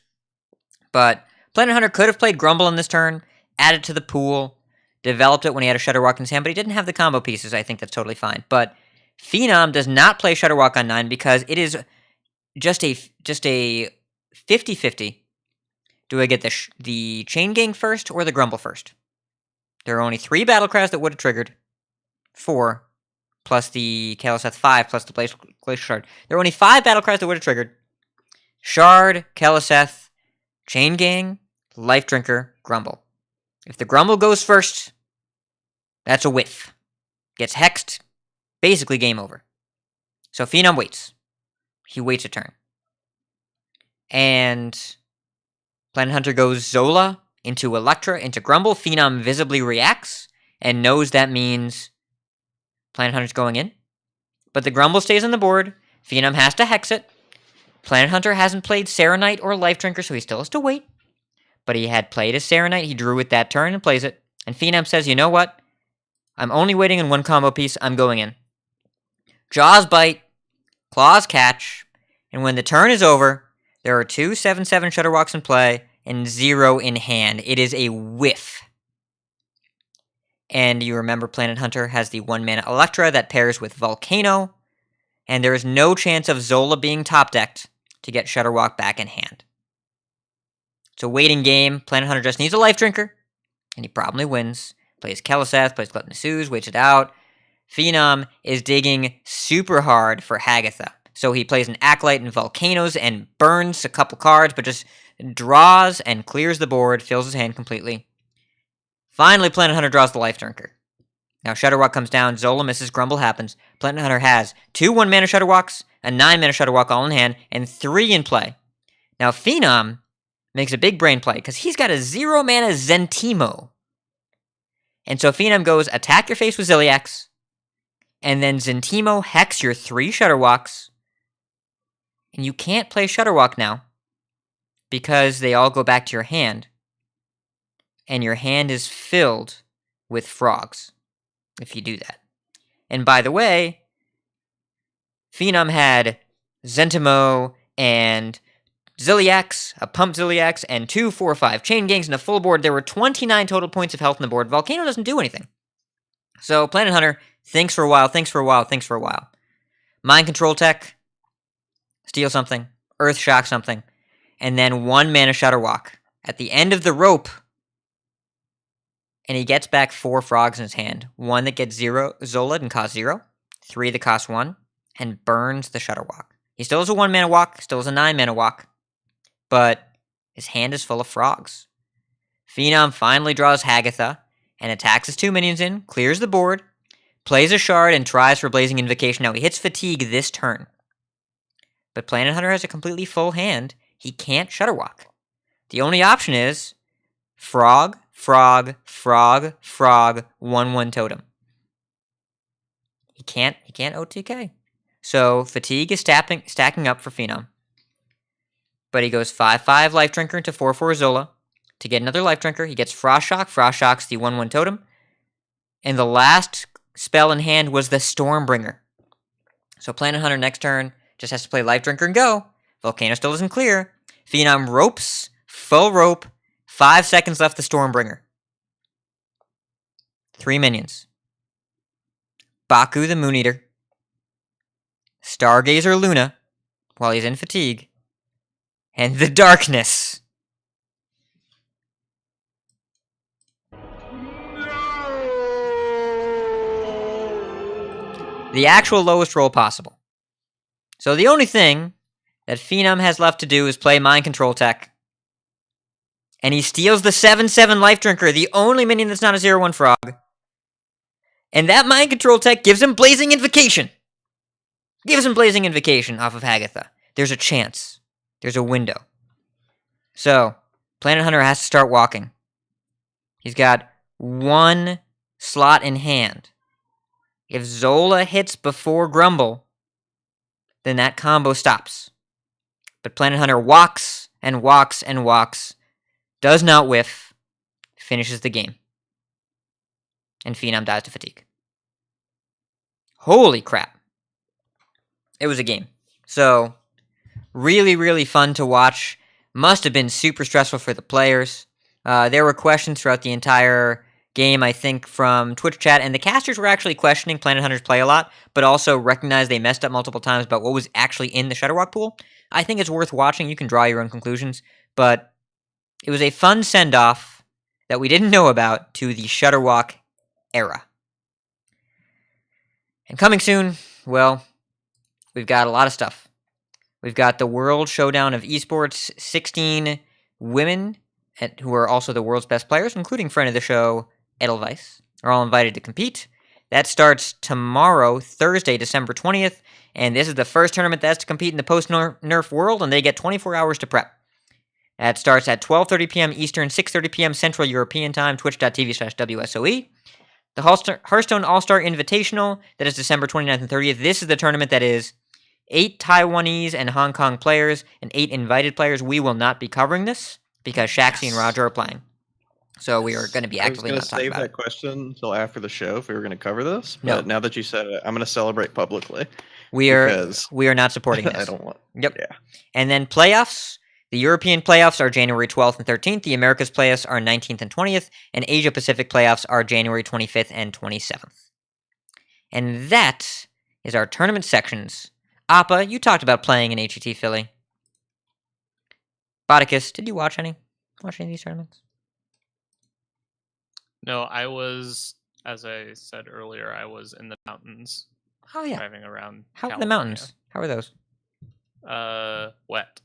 But PlanetHunter could have played Grumble on this turn, added to the pool, developed it when he had a Shutterwalk in his hand, but he didn't have the combo pieces. I think that's totally fine. But Fenom does not play Shutterwalk on 9 because it is just a 50-50. Do I get the Chain Gang first or the Grumble first? There are only 3 Battlecries that would have triggered. 4, plus the Keleseth 5, plus the Glacial Shard. There are only 5 Battlecries that would have triggered. Shard, Keleseth, Chain Gang, Life Drinker, Grumble. If the Grumble goes first, that's a whiff. Gets hexed, basically game over. So Fenom waits. He waits a turn. And PlanetHunter goes Zola into Electra, into Grumble. Fenom visibly reacts and knows that means PlanetHunter's going in. But the Grumble stays on the board. Fenom has to hex it. PlanetHunter hasn't played Serenite or Life Drinker, so he still has to wait. But he had played a Serenite. He drew it that turn and plays it. And Fenom says, you know what? I'm only waiting on 1 combo piece. I'm going in. Jaws bite. Claws catch. And when the turn is over, there are 2 7/7 Shutterwalks in play and 0 in hand. It is a whiff. And you remember PlanetHunter has the 1 mana Electra that pairs with Volcano. And there is no chance of Zola being top-decked to get Shutterwalk back in hand. It's a waiting game. PlanetHunter just needs a Life Drinker, and he probably wins. Plays Keleseth, plays Gluttonous Ooze, waits it out. Fenom is digging super hard for Hagatha. So he plays an Acolyte and Volcanoes and burns a couple cards, but just draws and clears the board, fills his hand completely. Finally, PlanetHunter draws the Life Drinker. Now Shutterwalk comes down, Zola misses, Grumble happens. PlanetHunter has 2 1-mana Shutterwalks, a 9-mana Shutterwalk all in hand, and 3 in play. Now Fenom makes a big brain play, because he's got a 0-mana Zentimo. And so Fenom goes, attack your face with Ziliax, and then Zentimo hex your 3 Shutterwalks, and you can't play Shutterwalk now, because they all go back to your hand, and your hand is filled with frogs if you do that. And by the way, Fenom had Zentimo and Ziliax, a Pump Ziliax, and 2, 4, 5 Chain Gangs, and a full board. There were 29 total points of health on the board. Volcano doesn't do anything. So PlanetHunter thinks for a while. Mind Control Tech, steal something, Earth Shock something, and then 1 mana Shudderwock at the end of the rope. And he gets back 4 frogs in his hand. 1 that gets 0 Zola and costs 0, 3 that cost 1, and burns the Shudderwock. He still has a 1 mana walk, still has a 9 mana walk, but his hand is full of frogs. Fenom finally draws Hagatha and attacks his 2 minions in, clears the board, plays a shard, and tries for Blazing Invocation. Now he hits Fatigue this turn. But PlanetHunter has a completely full hand. He can't Shudderwock. The only option is frog, 1/1 totem. He can't OTK. So Fatigue is stacking up for Fenom. But he goes 5/5 Life Drinker into 4/4 Zola to get another Life Drinker. He gets Frost Shock. Frost Shock's the 1/1 totem. And the last spell in hand was the Stormbringer. So PlanetHunter next turn just has to play Life Drinker and go. Volcano still doesn't clear. Fenom ropes, full rope, 5 seconds left the Stormbringer. 3 minions. Baku the Moon Eater. Stargazer Luna, while he's in Fatigue. And the Darkness. The actual lowest roll possible. So the only thing that Fenom has left to do is play Mind Control Tech. And he steals the 7/7 Life Drinker, the only minion that's not a 0/1 frog. And that Mind Control Tech gives him Blazing Invocation. Gives him Blazing Invocation off of Hagatha. There's a chance. There's a window. So, PlanetHunter has to start walking. He's got 1 slot in hand. If Zola hits before Grumble, then that combo stops. But PlanetHunter walks and walks and walks, does not whiff, finishes the game. And Fenom dies to Fatigue. Holy crap. It was a game. So, really, really fun to watch. Must have been super stressful for the players. There were questions throughout the entire game, I think, from Twitch chat, and the casters were actually questioning PlanetHunter's play a lot, but also recognized they messed up multiple times about what was actually in the Shudderwock pool. I think it's worth watching. You can draw your own conclusions, but it was a fun send-off that we didn't know about to the Shudderwock era. And coming soon, well, we've got a lot of stuff. We've got the World Showdown of Esports, 16 women who are also the world's best players, including friend of the show, Edelweiss, are all invited to compete. That starts tomorrow, Thursday, December 20th, and this is the first tournament that has to compete in the post-Nerf world, and they get 24 hours to prep. That starts at 12:30 p.m. Eastern, 6:30 p.m. Central European Time, twitch.tv/WSOE. The Hearthstone All-Star Invitational, that is December 29th and 30th. This is the tournament that is 8 Taiwanese and Hong Kong players and 8 invited players. We will not be covering this because Shaxi and Roger are playing. So we are going to be actively not talking about it. I was going to save that question until after the show if we were going to cover this. No. But now that you said it, I'm going to celebrate publicly. We are not supporting this. I don't want. Yep. Yeah. And then playoffs. The European playoffs are January 12th and 13th. The Americas playoffs are 19th and 20th. And Asia Pacific playoffs are January 25th and 27th. And that is our tournament sections. Appa, you talked about playing in HCT Philly. Botticus, did you watch any of these tournaments? No, I was, as I said earlier, I was in the mountains. Oh, yeah. Driving around. How are the mountains? How are those? Wet.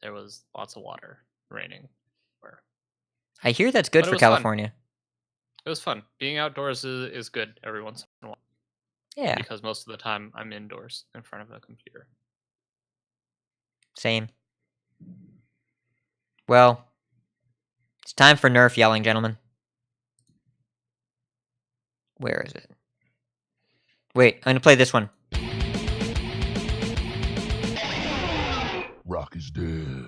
There was lots of water, raining. I hear that's good But it for was fun. California. It was fun. Being outdoors is good every once in a while. Yeah, Because most of the time I'm indoors in front of a computer. same. Well, it's time for Nerf yelling, gentlemen. Where is it? Wait, I'm going to play this one. Rock is dead.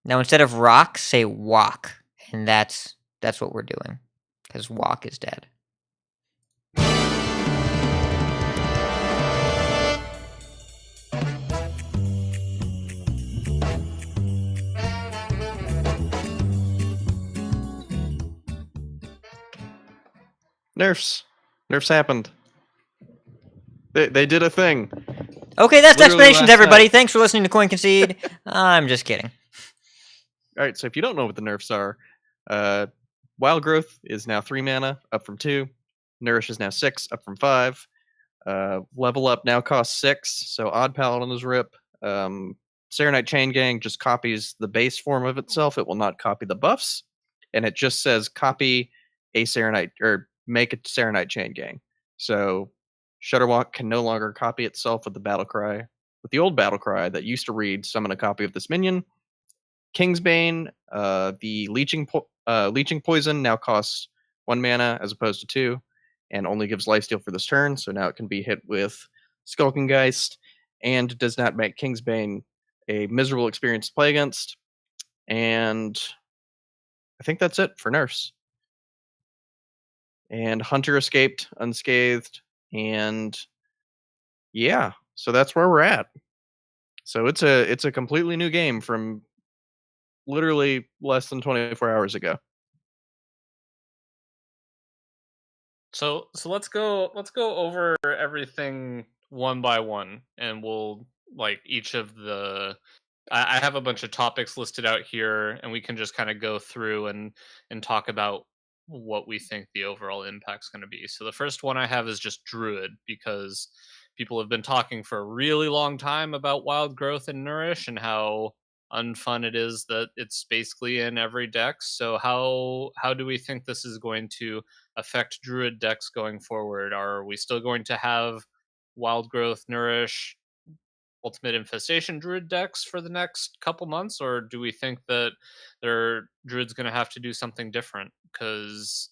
Now, instead of rock, say walk. And that's what we're doing. Because walk is dead. Nerfs happened. They did a thing. Okay, that's Literally explanations, last everybody. night. Thanks for listening to Concede. I'm just kidding. All right, so if you don't know what the nerfs are, Wild Growth is now 3 mana, up from 2. Nourish is now 6, up from 5. Level Up now costs 6, so Odd Paladin is RIP. Serenite Chain Gang just copies the base form of itself. It will not copy the buffs. And it just says copy a Serenite, or make a Serenite Chain Gang. So Shudderwalk can no longer copy itself with the battle cry. With the old battle cry that used to read, summon a copy of this minion. Kingsbane, the Leeching Poison now costs 1 mana as opposed to 2, and only gives lifesteal for this turn, so now it can be hit with Skulking Geist, and does not make Kingsbane a miserable experience to play against. And I think that's it for nerfs. And Hunter escaped unscathed, and yeah, so that's where we're at. So it's a completely new game from literally less than 24 hours ago. So let's go over everything one by one, and we'll like each of the. I have a bunch of topics listed out here, and we can just kind of go through and talk about what we think the overall impact's going to be. So the first one I have is just Druid, because people have been talking for a really long time about Wild Growth and Nourish and how unfun it is that it's basically in every deck. So how do we think this is going to affect Druid decks going forward? Are we still going to have Wild Growth, Nourish, Ultimate Infestation Druid decks for the next couple months, or do we think that Druid's going to have to do something different? Because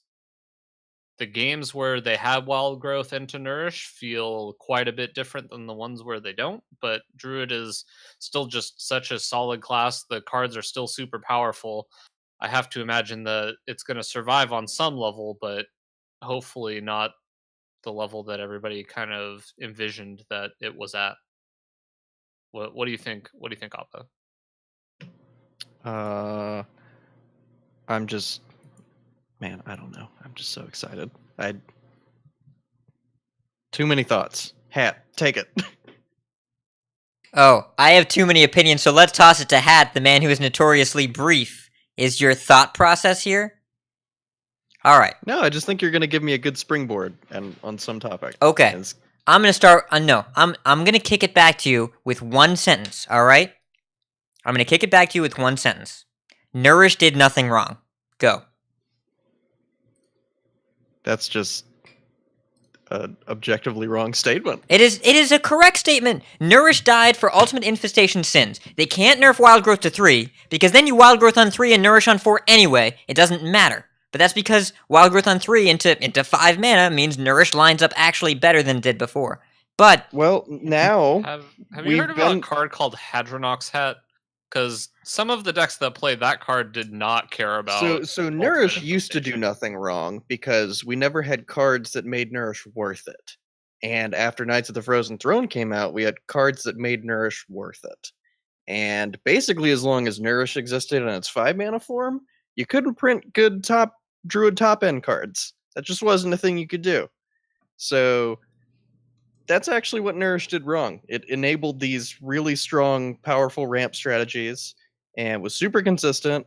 the games where they have Wild Growth into Nourish feel quite a bit different than the ones where they don't, but Druid is still just such a solid class. The cards are still super powerful. I have to imagine that it's going to survive on some level, but hopefully not the level that everybody kind of envisioned that it was at. What do you think? What do you think, Appa? I'm just, man, I don't know. I'm just so excited. Too many thoughts. Hat, take it. Oh, I have too many opinions, so let's toss it to Hat, the man who is notoriously brief. Is your thought process here? All right. No, I just think you're going to give me a good springboard and on some topic. Okay. I'm going to start. No, I'm going to kick it back to you with one sentence, all right? I'm going to kick it back to you with one sentence. Nourish did nothing wrong. Go. That's just an objectively wrong statement. It is a correct statement. Nourish died for Ultimate Infestation sins. They can't nerf Wild Growth to 3, because then you Wild Growth on 3 and Nourish on 4 anyway. It doesn't matter. But that's because Wild Growth on 3 into 5 mana means Nourish lines up actually better than it did before. But well, now have you heard about a card called HCT? Because some of the decks that play that card did not care about. So Nourish used to do nothing wrong because we never had cards that made Nourish worth it. And after Knights of the Frozen Throne came out, we had cards that made Nourish worth it. And basically, as long as Nourish existed in its 5 mana form, you couldn't print good Druid top end cards. That just wasn't a thing you could do. So that's actually what Nourish did wrong. It enabled these really strong, powerful ramp strategies and was super consistent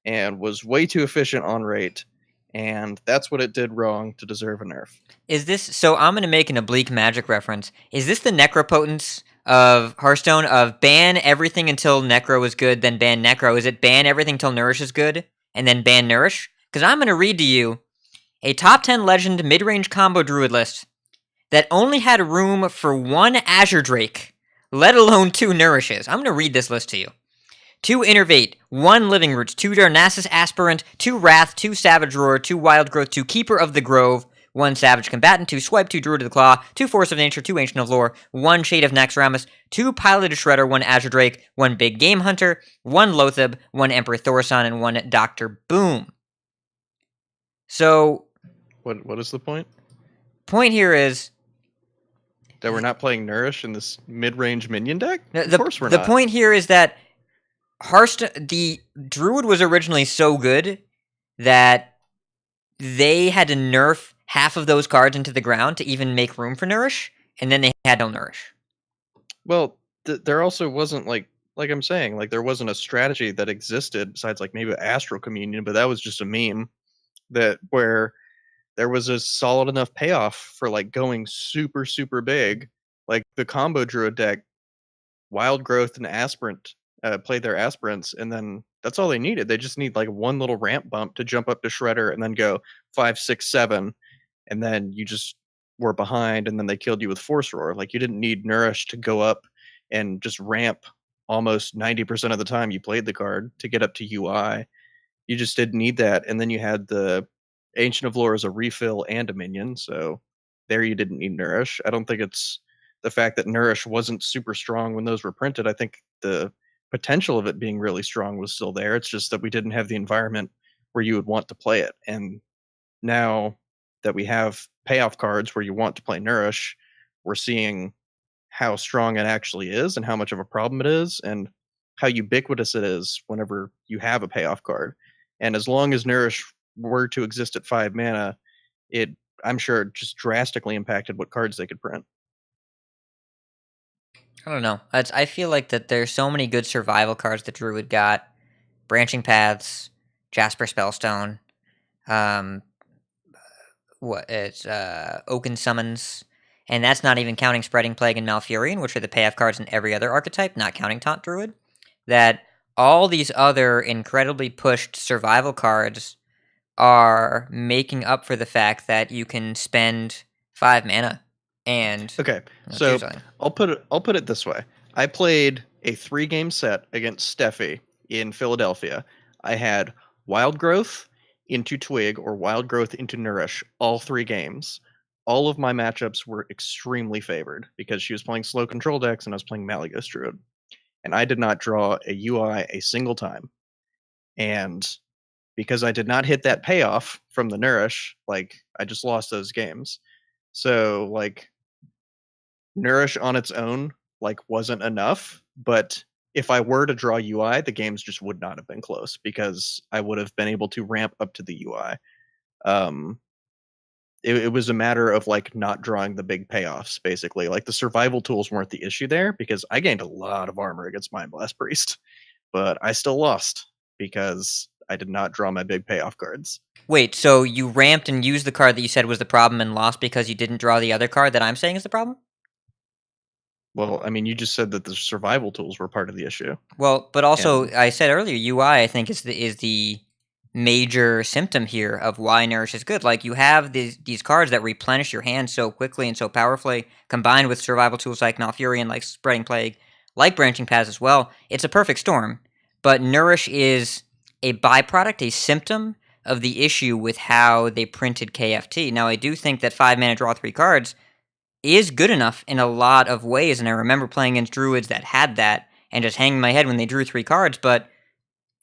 and was way too efficient on rate. And that's what it did wrong to deserve a nerf. Is this... So I'm going to make an oblique magic reference. Is this the Necropotence of Hearthstone of ban everything until Necro is good, then ban Necro? Is it ban everything until Nourish is good, and then ban Nourish? Because I'm going to read to you a top 10 legend mid-range combo Druid list that only had room for 1 Azure Drake, let alone 2 Nourishes. I'm going to read this list to you. 2 Innervate, 1 Living Roots, 2 Darnassus Aspirant, 2 Wrath, 2 Savage Roar, 2 Wild Growth, 2 Keeper of the Grove, 1 Savage Combatant, 2 Swipe, 2 Druid of the Claw, 2 Force of Nature, 2 Ancient of Lore, 1 Shade of Naxxramas, 2 Piloted Shredder, 1 Azure Drake, 1 Big Game Hunter, 1 Loatheb, 1 Emperor Thorson, and 1 Dr. Boom. So, What is the point? point here is That we're not playing Nourish in this mid-range minion deck? Of the course we're the not. point here is that the Druid was originally so good that they had to nerf half of those cards into the ground to even make room for Nourish, and then they had no Nourish. Well, there also wasn't like I'm saying, like there wasn't a strategy that existed besides like maybe Astral Communion, but that was just a meme that where there was a solid enough payoff for like going super super big. Like the combo Druid deck, Wild Growth and Aspirant played their aspirants, and then that's all they needed. They just need like one little ramp bump to jump up to Shredder and then go 5, 6, 7, and then you just were behind, and then they killed you with Force Roar. Like you didn't need Nourish to go up and just ramp almost 90% of the time you played the card to get up to UI. You just didn't need that, and then you had the Ancient of Lore as a refill and a minion, so there you didn't need Nourish. I don't think it's the fact that Nourish wasn't super strong when those were printed. I think the potential of it being really strong was still there. It's just that we didn't have the environment where you would want to play it. And now that we have payoff cards where you want to play Nourish, we're seeing how strong it actually is and how much of a problem it is and how ubiquitous it is whenever you have a payoff card. And as long as Nourish were to exist at 5 mana, I'm sure it just drastically impacted what cards they could print. I don't know. I feel like that there's so many good survival cards that Druid got. Branching Paths, Jasper Spellstone, Oaken Summons, and that's not even counting Spreading Plague and Malfurion, which are the payoff cards in every other archetype, not counting Taunt Druid. That all these other incredibly pushed survival cards are making up for the fact that you can spend 5 mana and Okay, do so something. I'll put it this way. I played a 3-game set against Steffi in Philadelphia. I had Wild Growth into Twig or Wild Growth into Nourish all 3 games. All of my matchups were extremely favored because she was playing slow control decks and I was playing Malygos Druid. And I did not draw a UI a single time. And because I did not hit that payoff from the Nourish, like I just lost those games. So like Nourish on its own like wasn't enough, but if I were to draw UI, the games just would not have been close because I would have been able to ramp up to the UI. It was a matter of like not drawing the big payoffs, basically. Like the survival tools weren't the issue there because I gained a lot of armor against Mind Blast Priest, but I still lost because I did not draw my big payoff cards. Wait, so you ramped and used the card that you said was the problem and lost because you didn't draw the other card that I'm saying is the problem? Well, I mean, you just said that the survival tools were part of the issue. Well, but also And I said earlier, UI I think is the major symptom here of why Nourish is good. Like you have these cards that replenish your hand so quickly and so powerfully, combined with survival tools like Malfurion, like Spreading Plague, like Branching Paths as well. It's a perfect storm. But Nourish is a byproduct, a symptom of the issue with how they printed KFT. Now I do think that 5 mana draw 3 cards is good enough in a lot of ways, and I remember playing against Druids that had that and just hanging my head when they drew 3 cards, but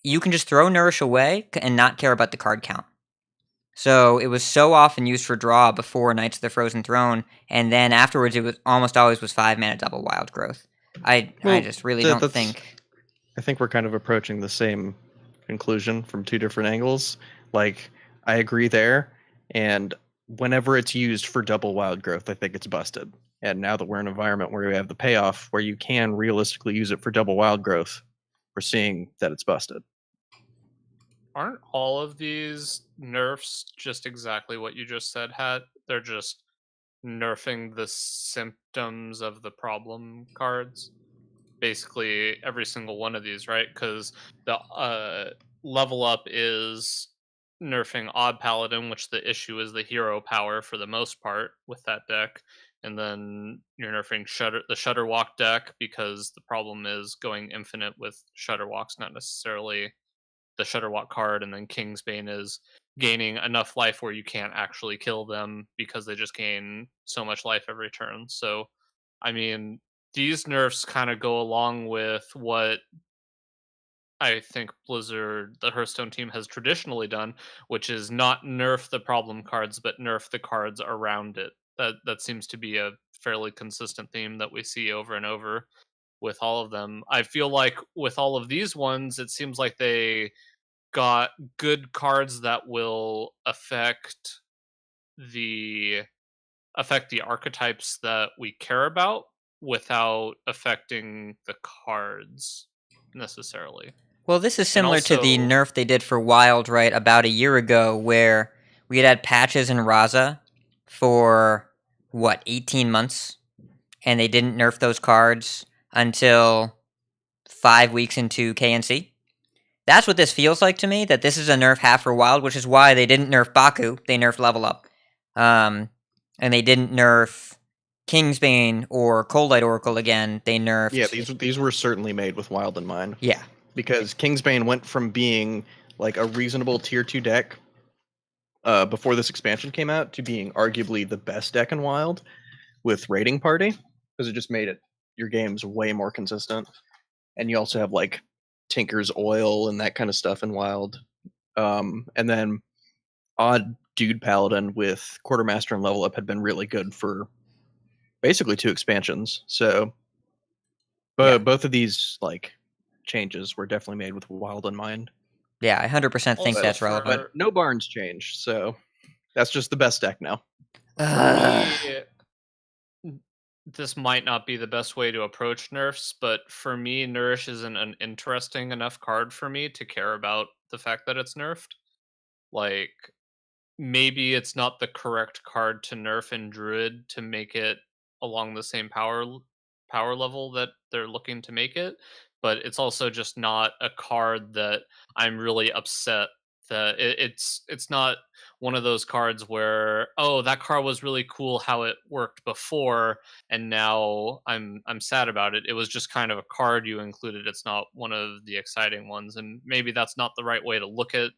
you can just throw Nourish away and not care about the card count. So it was so often used for draw before Knights of the Frozen Throne, and then afterwards it was almost always was 5 mana double Wild Growth. I just really don't think. I think we're kind of approaching the same conclusion from 2 different angles. Like, I agree there, and whenever it's used for double Wild Growth, I think it's busted. And now that we're in an environment where we have the payoff, where you can realistically use it for double Wild Growth, we're seeing that it's busted. Aren't all of these nerfs just exactly what you just said, Hat? They're just nerfing the symptoms of the problem cards. Basically, every single one of these, right? Because the level up is nerfing Odd Paladin, which the issue is the hero power for the most part with that deck. And then you're nerfing the Shudderwalk deck because the problem is going infinite with Shudderwalks, not necessarily the Shudderwalk card, and then Kingsbane is gaining enough life where you can't actually kill them because they just gain so much life every turn. So, I mean, these nerfs kind of go along with what I think Blizzard, the Hearthstone team, has traditionally done, which is not nerf the problem cards, but nerf the cards around it. That seems to be a fairly consistent theme that we see over and over with all of them. I feel like with all of these ones, it seems like they got good cards that will the affect the archetypes that we care about without affecting the cards necessarily. Well, this is And similar to the also, nerf they did for Wild, right, about a year ago, where we had patches in Raza for, 18 months? And they didn't nerf those cards until 5 weeks into KNC. That's what this feels like to me, that this is a nerf half for Wild, which is why they didn't nerf Baku, they nerfed Level Up. And they didn't nerf Kingsbane or Cold Light Oracle again, they nerfed... Yeah, these were certainly made with Wild in mind. Yeah. Because Kingsbane went from being like a reasonable tier 2 deck before this expansion came out to being arguably the best deck in Wild with Raiding Party, because it just made your games way more consistent. And you also have like Tinker's Oil and that kind of stuff in Wild. And then Odd Dude Paladin with Quartermaster and Level Up had been really good for basically 2 expansions. So both of these like changes were definitely made with Wild in mind. Yeah, I 100% think Also that's for- relevant. But no Barnes changed, so that's just the best deck now. for me, this might not be the best way to approach nerfs, but for me, Nourish isn't an interesting enough card for me to care about the fact that it's nerfed. Like, maybe it's not the correct card to nerf in Druid to make it along the same power level that they're looking to make it, but it's also just not a card that I'm really upset that it's not one of those cards where, oh, that card was really cool how it worked before and now I'm sad about it. It was just kind of a card you included. It's not one of the exciting ones, and maybe that's not the right way to look at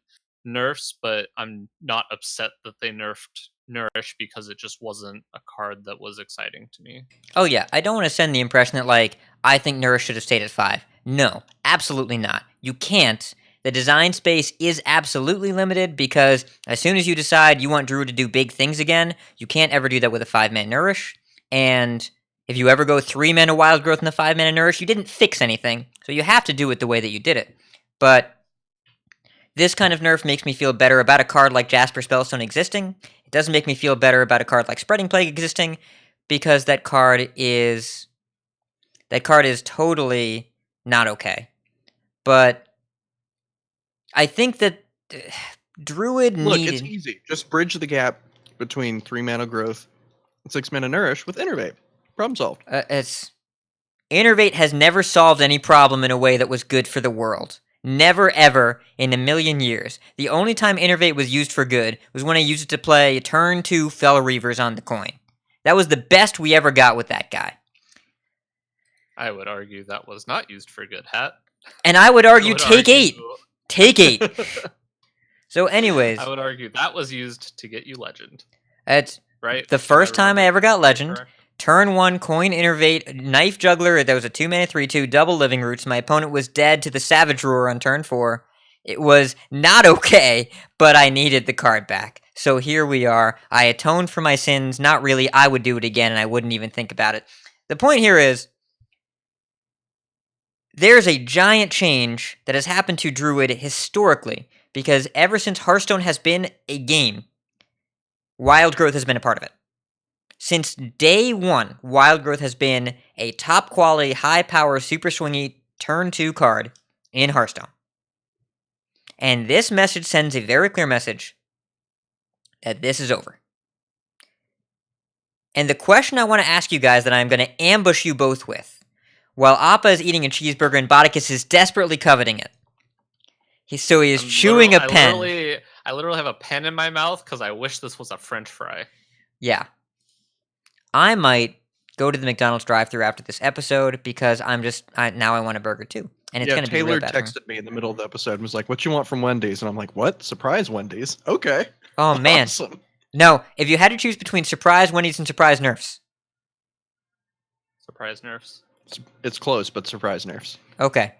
nerfs, but I'm not upset that they nerfed Nourish because it just wasn't a card that was exciting to me. Oh yeah, I don't want to send the impression that, like, I think Nourish should have stayed at 5. No, absolutely not. You can't. The design space is absolutely limited because as soon as you decide you want Druid to do big things again, you can't ever do that with a 5-mana Nourish. And if you ever go 3-mana Wild Growth and the 5-mana Nourish, you didn't fix anything. So you have to do it the way that you did it. But this kind of nerf makes me feel better about a card like Jasper Spellstone existing. It doesn't make me feel better about a card like Spreading Plague existing, because that card is totally not okay. But I think that Druid needed... Look, it's easy. Just bridge the gap between 3-mana growth and 6-mana Nourish with Innervate. Problem solved. Innervate has never solved any problem in a way that was good for the world. Never, ever, in a million years. The only time Innervate was used for good was when I used it to play turn 2 Fel Reavers on the coin. That was the best we ever got with that guy. I would argue that was not used for good, Hat. And I would argue, take 8. Take 8. So anyways. I would argue that was used to get you Legend. It's right? The first time I ever got Legend. Correct. Turn 1, coin Innervate, Knife Juggler, that was a 2-mana 3/2, double Living Roots. My opponent was dead to the Savage Roar on turn 4. It was not okay, but I needed the card back. So here we are. I atoned for my sins. Not really. I would do it again, and I wouldn't even think about it. The point here is, there's a giant change that has happened to Druid historically, because ever since Hearthstone has been a game, Wild Growth has been a part of it. Since day 1, Wild Growth has been a top-quality, high-power, super swingy turn 2 card in Hearthstone. And this message sends a very clear message that this is over. And the question I want to ask you guys that I'm going to ambush you both with, while Appa is eating a cheeseburger and Botticus is desperately coveting it. He is chewing a pen. I literally have a pen in my mouth because I wish this was a French fry. Yeah. I might go to the McDonald's drive-thru after this episode because now I want a burger too. and it's Yeah, going to be real Taylor bad for me. texted me in the middle of the episode and was like, "What you want from Wendy's?" And I'm like, "What? Surprise Wendy's? Okay, Oh man, awesome." no! If you had to choose between surprise Wendy's and surprise Nerfs, Surprise nerfs. It's close, but surprise nerfs. okay,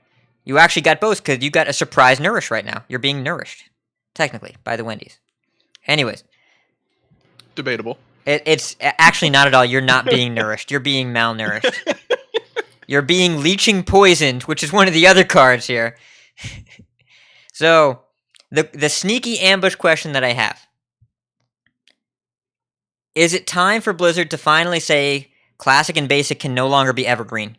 you actually got both because you got a surprise nourish right now. You're being nourished, technically, by the Wendy's. Anyways, Debatable. it's actually not at all. You're not being nourished. You're being malnourished. You're being leeching poisoned, which is one of the other cards here. So, the sneaky ambush question that I have. Is it time for Blizzard to finally say Classic and Basic can no longer be evergreen?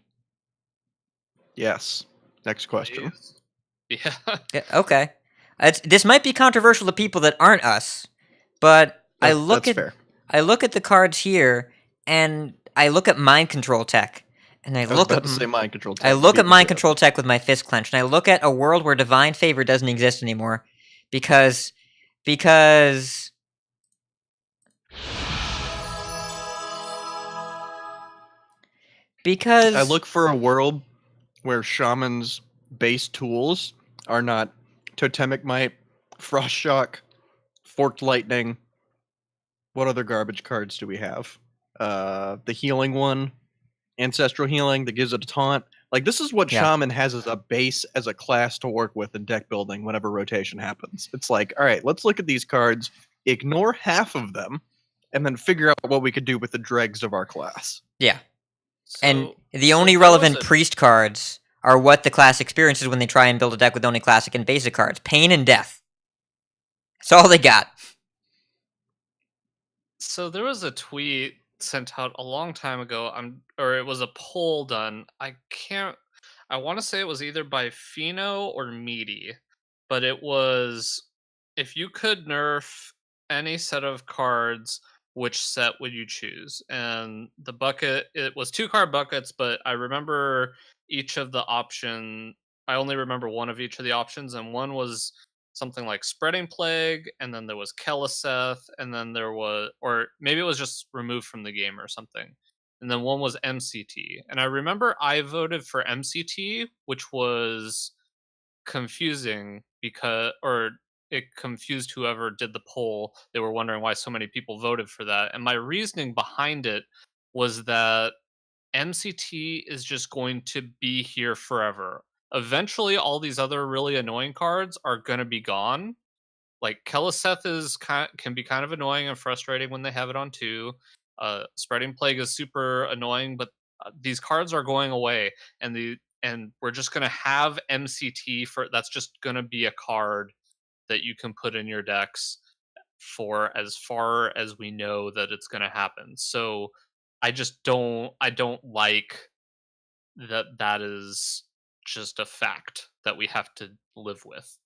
Yes. Next question. Please. Yeah. Yeah, okay. This might be controversial to people that aren't us, but I look That's at fair. I look at the cards here, and I look at mind control tech, and I I was look about at to say mind control. I look at mind control tech with my fist clenched, and I look at a world where divine favor doesn't exist anymore, because I look for a world where shamans' base tools are not totemic might, frost shock, forked lightning. What other garbage cards do we have? The healing one, ancestral healing that gives it a taunt. Like, this is what Yeah. shaman has as a base, as a class to work with in deck building whenever rotation happens. It's like, all right, let's look at these cards, ignore half of them, and then figure out what we could do with the dregs of our class. yeah. And So- the so only there relevant was a- priest cards are what the class experiences when they try and build a deck with only classic and basic cards. Pain and death. That's all they got. So there was a tweet sent out a long time ago. Or it was a poll done. I want to say it was either by Pheno or Meaty, but it was, if you could nerf any set of cards, which set would you choose? And the bucket, it was 2-card buckets, but I remember each of the option. I only remember one of each of the options, and one was something like Spreading Plague, and then there was Keleseth, and then there was, or maybe it was just removed from the game or something. And then one was MCT. And I remember I voted for MCT, which was confusing or it confused whoever did the poll. They were wondering why so many people voted for that. And my reasoning behind it was that MCT is just going to be here forever. Eventually, all these other really annoying cards are going to be gone. Like Keleseth can be kind of annoying and frustrating when they have it on 2. Spreading Plague is super annoying, but these cards are going away, and we're just going to have MCT for that's just going to be a card that you can put in your decks for as far as we know that it's going to happen. So I don't like that is just a fact that we have to live with.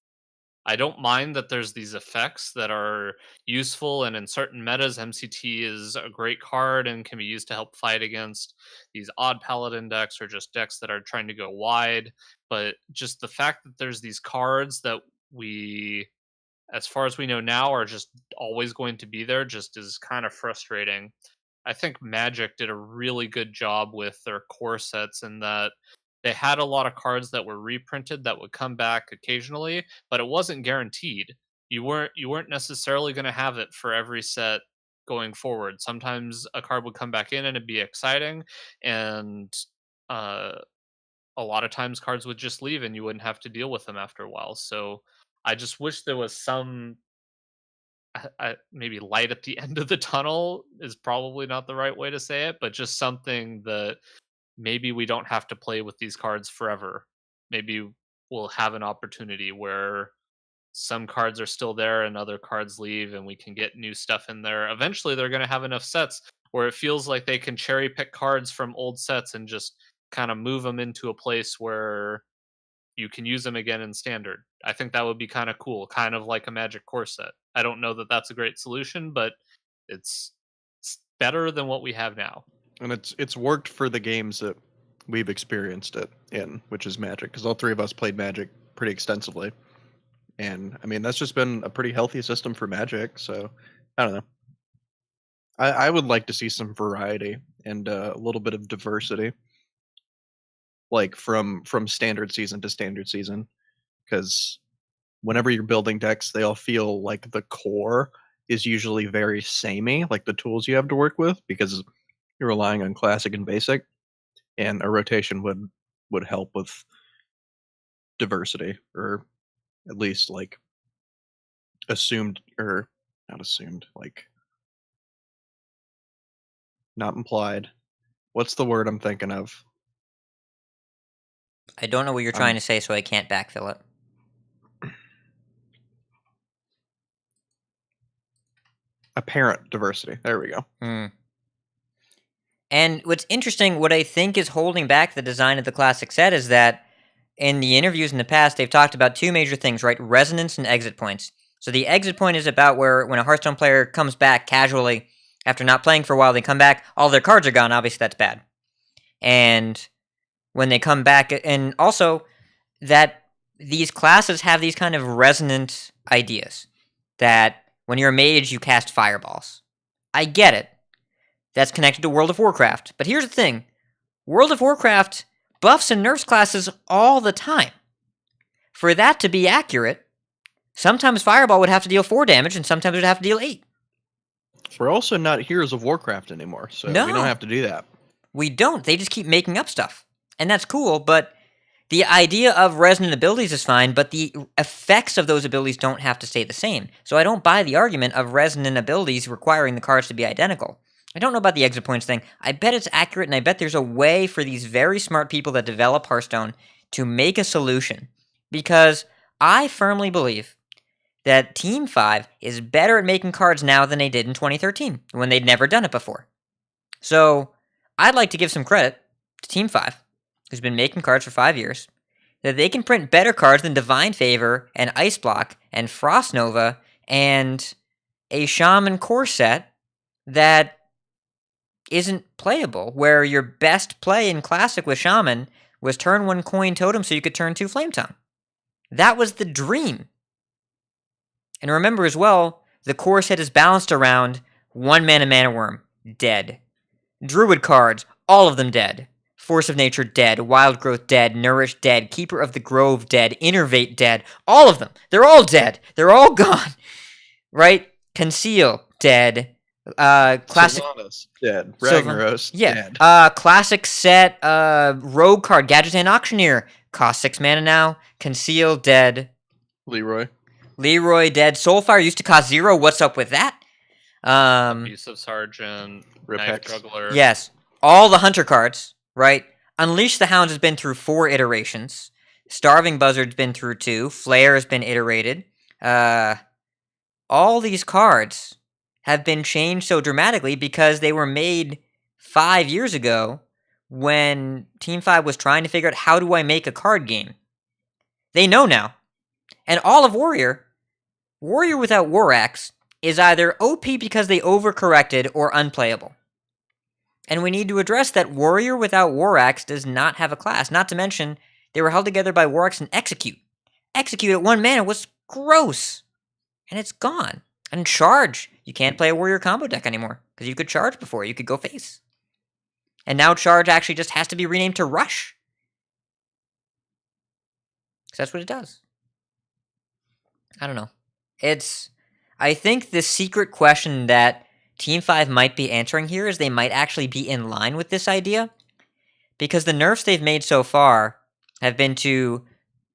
I don't mind that there's these effects that are useful, and in certain metas, MCT is a great card and can be used to help fight against these odd paladin decks or just decks that are trying to go wide. But just the fact that there's these cards that we, as far as we know now, are just always going to be there just is kind of frustrating. I think Magic did a really good job with their core sets in that they had a lot of cards that were reprinted that would come back occasionally, but it wasn't guaranteed. You weren't necessarily going to have it for every set going forward. Sometimes a card would come back in and it'd be exciting, and uh, a lot of times cards would just leave and you wouldn't have to deal with them after a while. So I just wish there was some maybe light at the end of the tunnel is probably not the right way to say it, but just something that maybe we don't have to play with these cards forever. Maybe we'll have an opportunity where some cards are still there and other cards leave and we can get new stuff in there. Eventually they're going to have enough sets where it feels like they can cherry pick cards from old sets and just kind of move them into a place where you can use them again in standard. I think that would be kind of cool, kind of like a Magic core set. I don't know that that's a great solution, but it's better than what we have now. And it's worked for the games that we've experienced it in, which is Magic, because all three of us played Magic pretty extensively. And I mean, that's just been a pretty healthy system for Magic. So I don't know. I would like to see some variety and a little bit of diversity. like from standard season to standard season, because whenever you're building decks, they all feel like the core is usually very samey, like the tools you have to work with, because you're relying on classic and basic, and a rotation would help with diversity, or at least like assumed, or not assumed, like not implied. What's the word I'm thinking of? I don't know what you're trying to say, so I can't backfill it. Apparent diversity. There we go. And what's interesting, what I think is holding back the design of the classic set is that in the interviews in the past, they've talked about two major things, right? Resonance and exit points. So the exit point is about where when a Hearthstone player comes back casually after not playing for a while, they come back, all their cards are gone. Obviously, that's bad. And when they come back, and also that these classes have these kind of resonant ideas that when you're a mage, you cast fireballs. I get it. That's connected to World of Warcraft. But here's the thing. World of Warcraft buffs and nerfs classes all the time. For that to be accurate, sometimes Fireball would have to deal 4 damage, and sometimes it would have to deal 8. We're also not Heroes of Warcraft anymore, so No. we don't have to do that. We don't. They just keep making up stuff. And that's cool, but the idea of resonant abilities is fine, but the effects of those abilities don't have to stay the same. So I don't buy the argument of resonant abilities requiring the cards to be identical. I don't know about the exit points thing. I bet it's accurate, and I bet there's a way for these very smart people that develop Hearthstone to make a solution. Because I firmly believe that Team 5 is better at making cards now than they did in 2013, when they'd never done it before. So I'd like to give some credit to Team 5, who's been making cards for 5 years, that they can print better cards than Divine Favor and Ice Block and Frost Nova and a Shaman core set that isn't playable, where your best play in Classic with Shaman was turn 1 Coin Totem so you could turn 2 Flame Tongue. That was the dream. And remember as well, the core set is balanced around 1 Mana Worm, dead. Druid cards, all of them dead. Force of Nature, dead. Wild Growth, dead. Nourish, dead. Keeper of the Grove, dead. Innervate, dead. All of them. They're all dead. They're all gone. Right? Conceal, dead. Classic... Sylvanas, dead. Ragnaros, dead. Classic set, Rogue card, Gadgetzan Auctioneer. Cost 6 mana now. Conceal, dead. Leroy, dead. Soulfire used to cost 0. What's up with that? Abusive Sergeant, Knife Ripex. Juggler. Yes. All the Hunter cards, right? Unleash the Hounds has been through 4 iterations. Starving Buzzard's been through 2. Flare has been iterated. All these cards have been changed so dramatically because they were made 5 years ago when Team 5 was trying to figure out how do I make a card game. They know now. And all of Warrior without War Axe, is either OP because they overcorrected or unplayable. And we need to address that Warrior without War Axe does not have a class. Not to mention, they were held together by War Axe and Execute. Execute at 1 mana was gross. And it's gone. And Charge. You can't play a Warrior combo deck anymore. Because you could Charge before. You could go face. And now Charge actually just has to be renamed to Rush. Because that's what it does. I don't know. I think the secret question that Team 5 might be answering here is they might actually be in line with this idea. Because the nerfs they've made so far have been to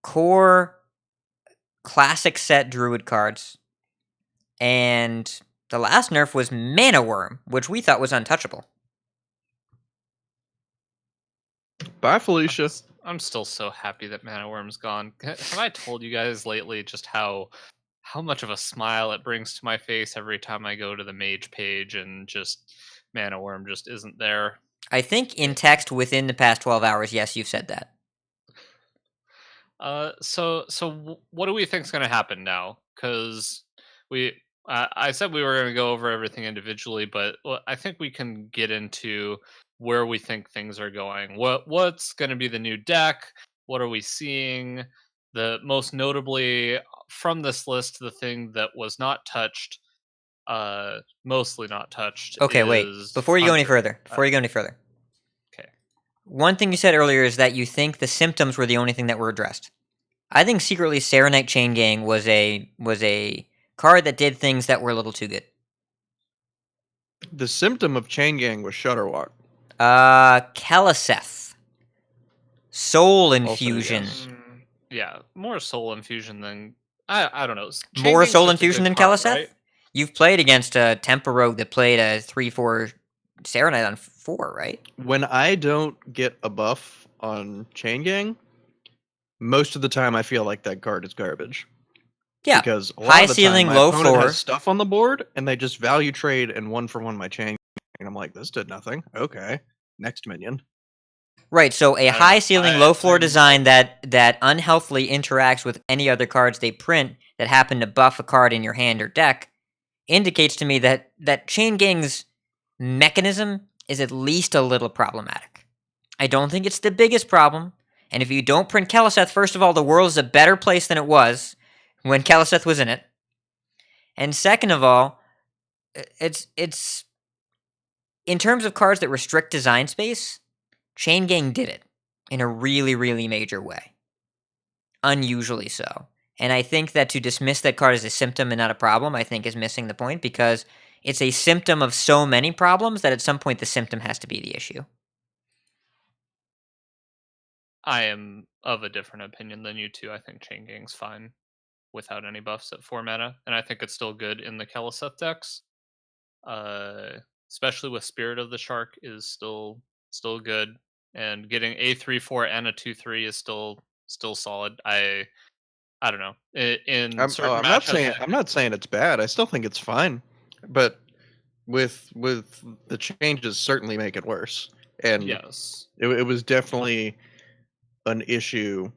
core classic set Druid cards. And the last nerf was Mana Worm, which we thought was untouchable. Bye, Felicia. I'm still so happy that Mana Worm's gone. Have I told you guys lately just how much of a smile it brings to my face every time I go to the mage page and just Mana Worm just isn't there? I think in text within the past 12 hours, yes, you've said that. So what do we think's going to happen now? Because I said we were going to go over everything individually, but I think we can get into where we think things are going. What's going to be the new deck? What are we seeing? The most notably from this list, the thing that was not touched, mostly not touched. Okay, wait. Before you go any further. Okay. one thing you said earlier is that you think the symptoms were the only thing that were addressed. I think secretly Serenite Chain Gang was a card that did things that were a little too good. The symptom of Chain Gang was Shutterwalk. Keliseth. Soul Also, Infusion. yes. Yeah, more Soul Infusion than I don't know. Chain More Gang's Soul just a Infusion good than card, Keliseth? right? You've played against a Tempo Rogue that played a 3/4 Serenite on 4, right? When I don't get a buff on Chain Gang, most of the time I feel like that card is garbage. Yeah. Because a lot High of the ceiling, time my low opponent floor. has stuff on the board and they just value trade and 1-for-1 my Chain Gang. And I'm like, this did nothing. Okay. Next minion. Right, so a I don't high know. ceiling, low floor I'm design that unhealthily interacts with any other cards they print that happen to buff a card in your hand or deck indicates to me that Chain Gang's mechanism is at least a little problematic. I don't think it's the biggest problem, and if you don't print Keliseth, first of all, the world is a better place than it was when Keliseth was in it. And second of all, it's in terms of cards that restrict design space, Chain Gang did it in a really, really major way. Unusually so. And I think that to dismiss that card as a symptom and not a problem, I think is missing the point because it's a symptom of so many problems that at some point the symptom has to be the issue. I am of a different opinion than you two. I think Chain Gang's fine without any buffs at 4 mana, and I think it's still good in the Keliseth decks. Especially with Spirit of the Shark is still good, and getting a 3/4 and a 2/3 is still solid. I don't know. In certain I'm not saying matchups, I'm not saying it's bad. I still think it's fine. But with the changes certainly make it worse. And yes. it was definitely an issue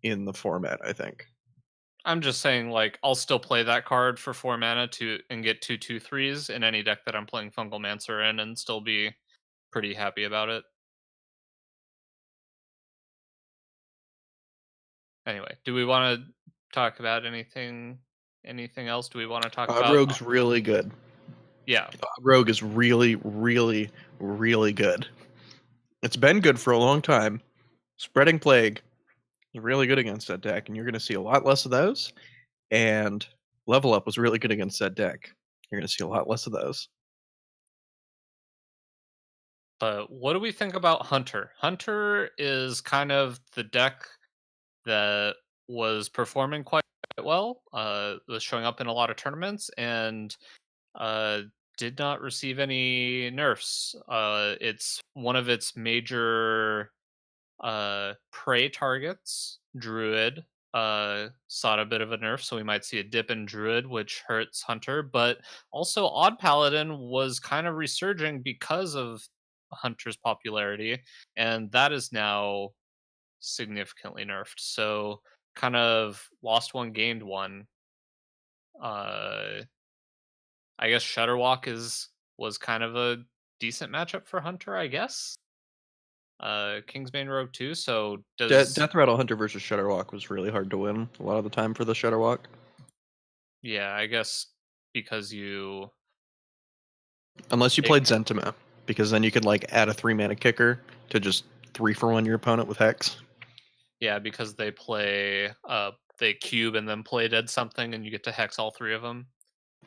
in the format, I think. I'm just saying, like, I'll still play that card for 4 mana and get 2/2/3s in any deck that I'm playing Fungal Mancer in, and still be pretty happy about it. Anyway, do we want to talk about anything else? Do we want to talk about? Rogue's really good. Yeah, Rogue is really, really, really good. It's been good for a long time. Spreading Plague is really good against that deck, and you're going to see a lot less of those. And Level Up was really good against that deck. You're going to see a lot less of those. but what do we think about Hunter? Hunter is kind of the deck that was performing quite well. Was showing up in a lot of tournaments and did not receive any nerfs. It's one of its major prey targets, Druid, sought a bit of a nerf, so we might see a dip in Druid, which hurts Hunter. But also, Odd Paladin was kind of resurging because of Hunter's popularity, and that is now significantly nerfed. So, kind of lost one, gained one. Uh, I guess Shutterwalk was kind of a decent matchup for Hunter, I guess. Kingsbane Rogue too. So does Death Rattle Hunter versus Shutterwalk was really hard to win a lot of the time for the Shutterwalk. yeah, I guess because you Unless you it- played Zentima, because then you could like add a 3-mana kicker to just 3-for-1 your opponent with Hex. yeah, because they cube and then play dead something and you get to hex all three of them.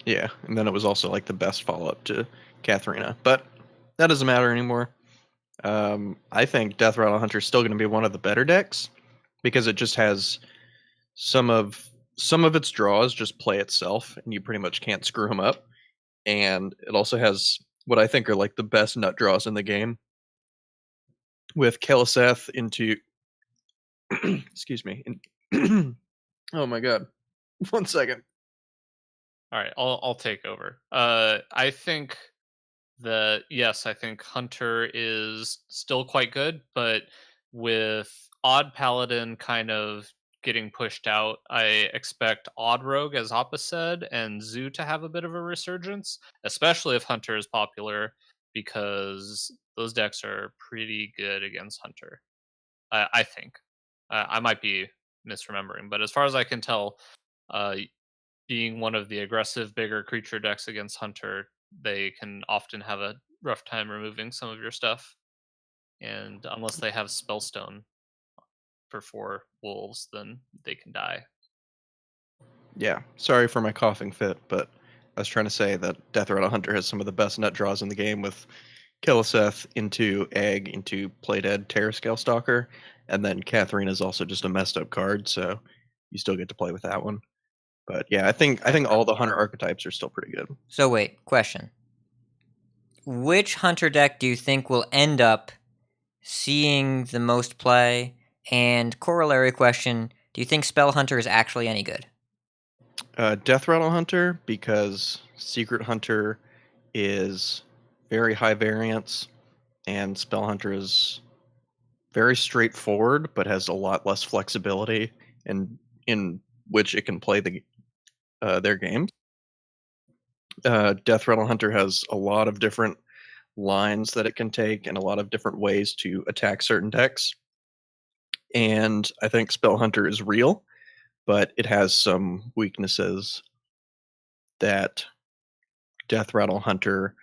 Yeah, and then it was also like the best follow-up to Katharina. But that doesn't matter anymore. I think Death Rattle Hunter is still going to be one of the better decks because it just has some of its draws just play itself, and you pretty much can't screw them up. And it also has what I think are like the best nut draws in the game, with Keliseth into excuse me. Oh my god. 1 second. All right, I'll take over. I think I think Hunter is still quite good, but with Odd Paladin kind of getting pushed out, I expect Odd Rogue, as Appa said, and Zoo to have a bit of a resurgence, especially if Hunter is popular, because those decks are pretty good against Hunter. I think. I might be misremembering, but as far as I can tell, uh, being one of the aggressive, bigger creature decks against Hunter, they can often have a rough time removing some of your stuff. and unless they have Spellstone for 4 wolves, then they can die. Yeah, sorry for my coughing fit, but I was trying to say that Death Rattle Hunter has some of the best nut draws in the game with Killiseth into Egg into Play Dead Terrascale Stalker, and then Catherine is also just a messed up card, so you still get to play with that one. But yeah, I think all the hunter archetypes are still pretty good. So wait, question. Which hunter deck do you think will end up seeing the most play? And corollary question, do you think Spell Hunter is actually any good? Death Rattle Hunter, because Secret Hunter is very high variance, and Spell Hunter is very straightforward, but has a lot less flexibility in which it can play their games. Death Rattle Hunter has a lot of different lines that it can take and a lot of different ways to attack certain decks. And I think Spell Hunter is real, but it has some weaknesses that Death Rattle Hunter,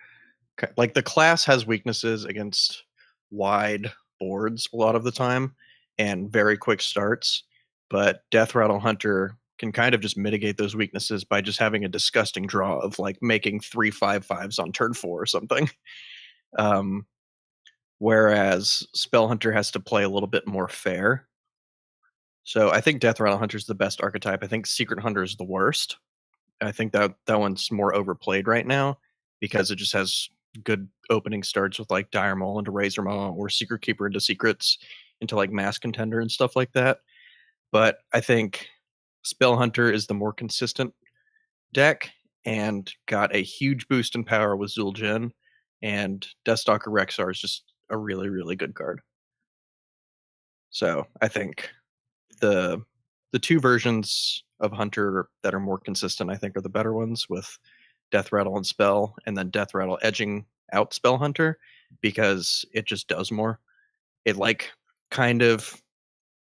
like the class has weaknesses against wide boards a lot of the time and very quick starts, but Death Rattle Hunter can kind of just mitigate those weaknesses by just having a disgusting draw of like making 3/5/5s on turn 4 or something. Um, whereas Spell Hunter has to play a little bit more fair. So I think Death Rattle Hunter is the best archetype. I think Secret Hunter is the worst. I think that one's more overplayed right now because it just has good opening starts with like Dire Maul into Razor Maw or Secret Keeper into Secrets into like Mass Contender and stuff like that. But I think Spell Hunter is the more consistent deck and got a huge boost in power with Zul'jin, and Deathstalker Rexar is just a really, really good card. So I think the two versions of Hunter that are more consistent, I think, are the better ones with Death Rattle and Spell, and then Death Rattle edging out Spell Hunter because it just does more. It like kind of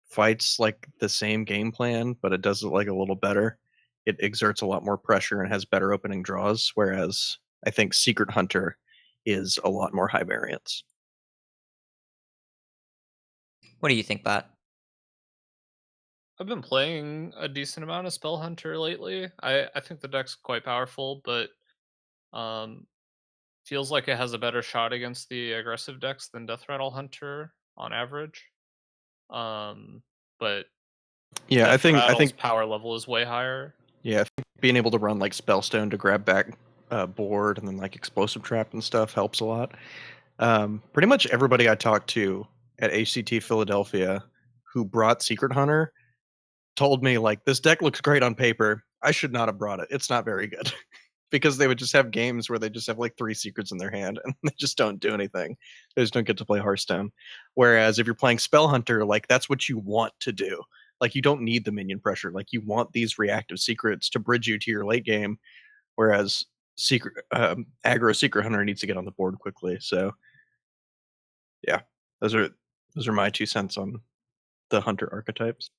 fights like the same game plan, but it does it like a little better. It exerts a lot more pressure and has better opening draws, whereas I think Secret Hunter is a lot more high variance. What do you think, Bot? I've been playing a decent amount of Spell Hunter lately. I think the deck's quite powerful, but um, feels like it has a better shot against the aggressive decks than Death Rattle Hunter on average. But Yeah, Death I Rattle's think power level is way higher. yeah, I think being able to run like Spellstone to grab back board and then like Explosive Trap and stuff helps a lot. Pretty much everybody I talked to at HCT Philadelphia who brought Secret Hunter told me like this deck looks great on paper. I should not have brought it. It's not very good. Because they would just have games where they just have like 3 secrets in their hand and they just don't do anything. They just don't get to play Hearthstone. Whereas if you're playing Spell Hunter, like that's what you want to do. Like you don't need the minion pressure. Like you want these reactive secrets to bridge you to your late game. Whereas aggro Secret Hunter needs to get on the board quickly. So yeah, those are my 2 cents on the Hunter archetypes.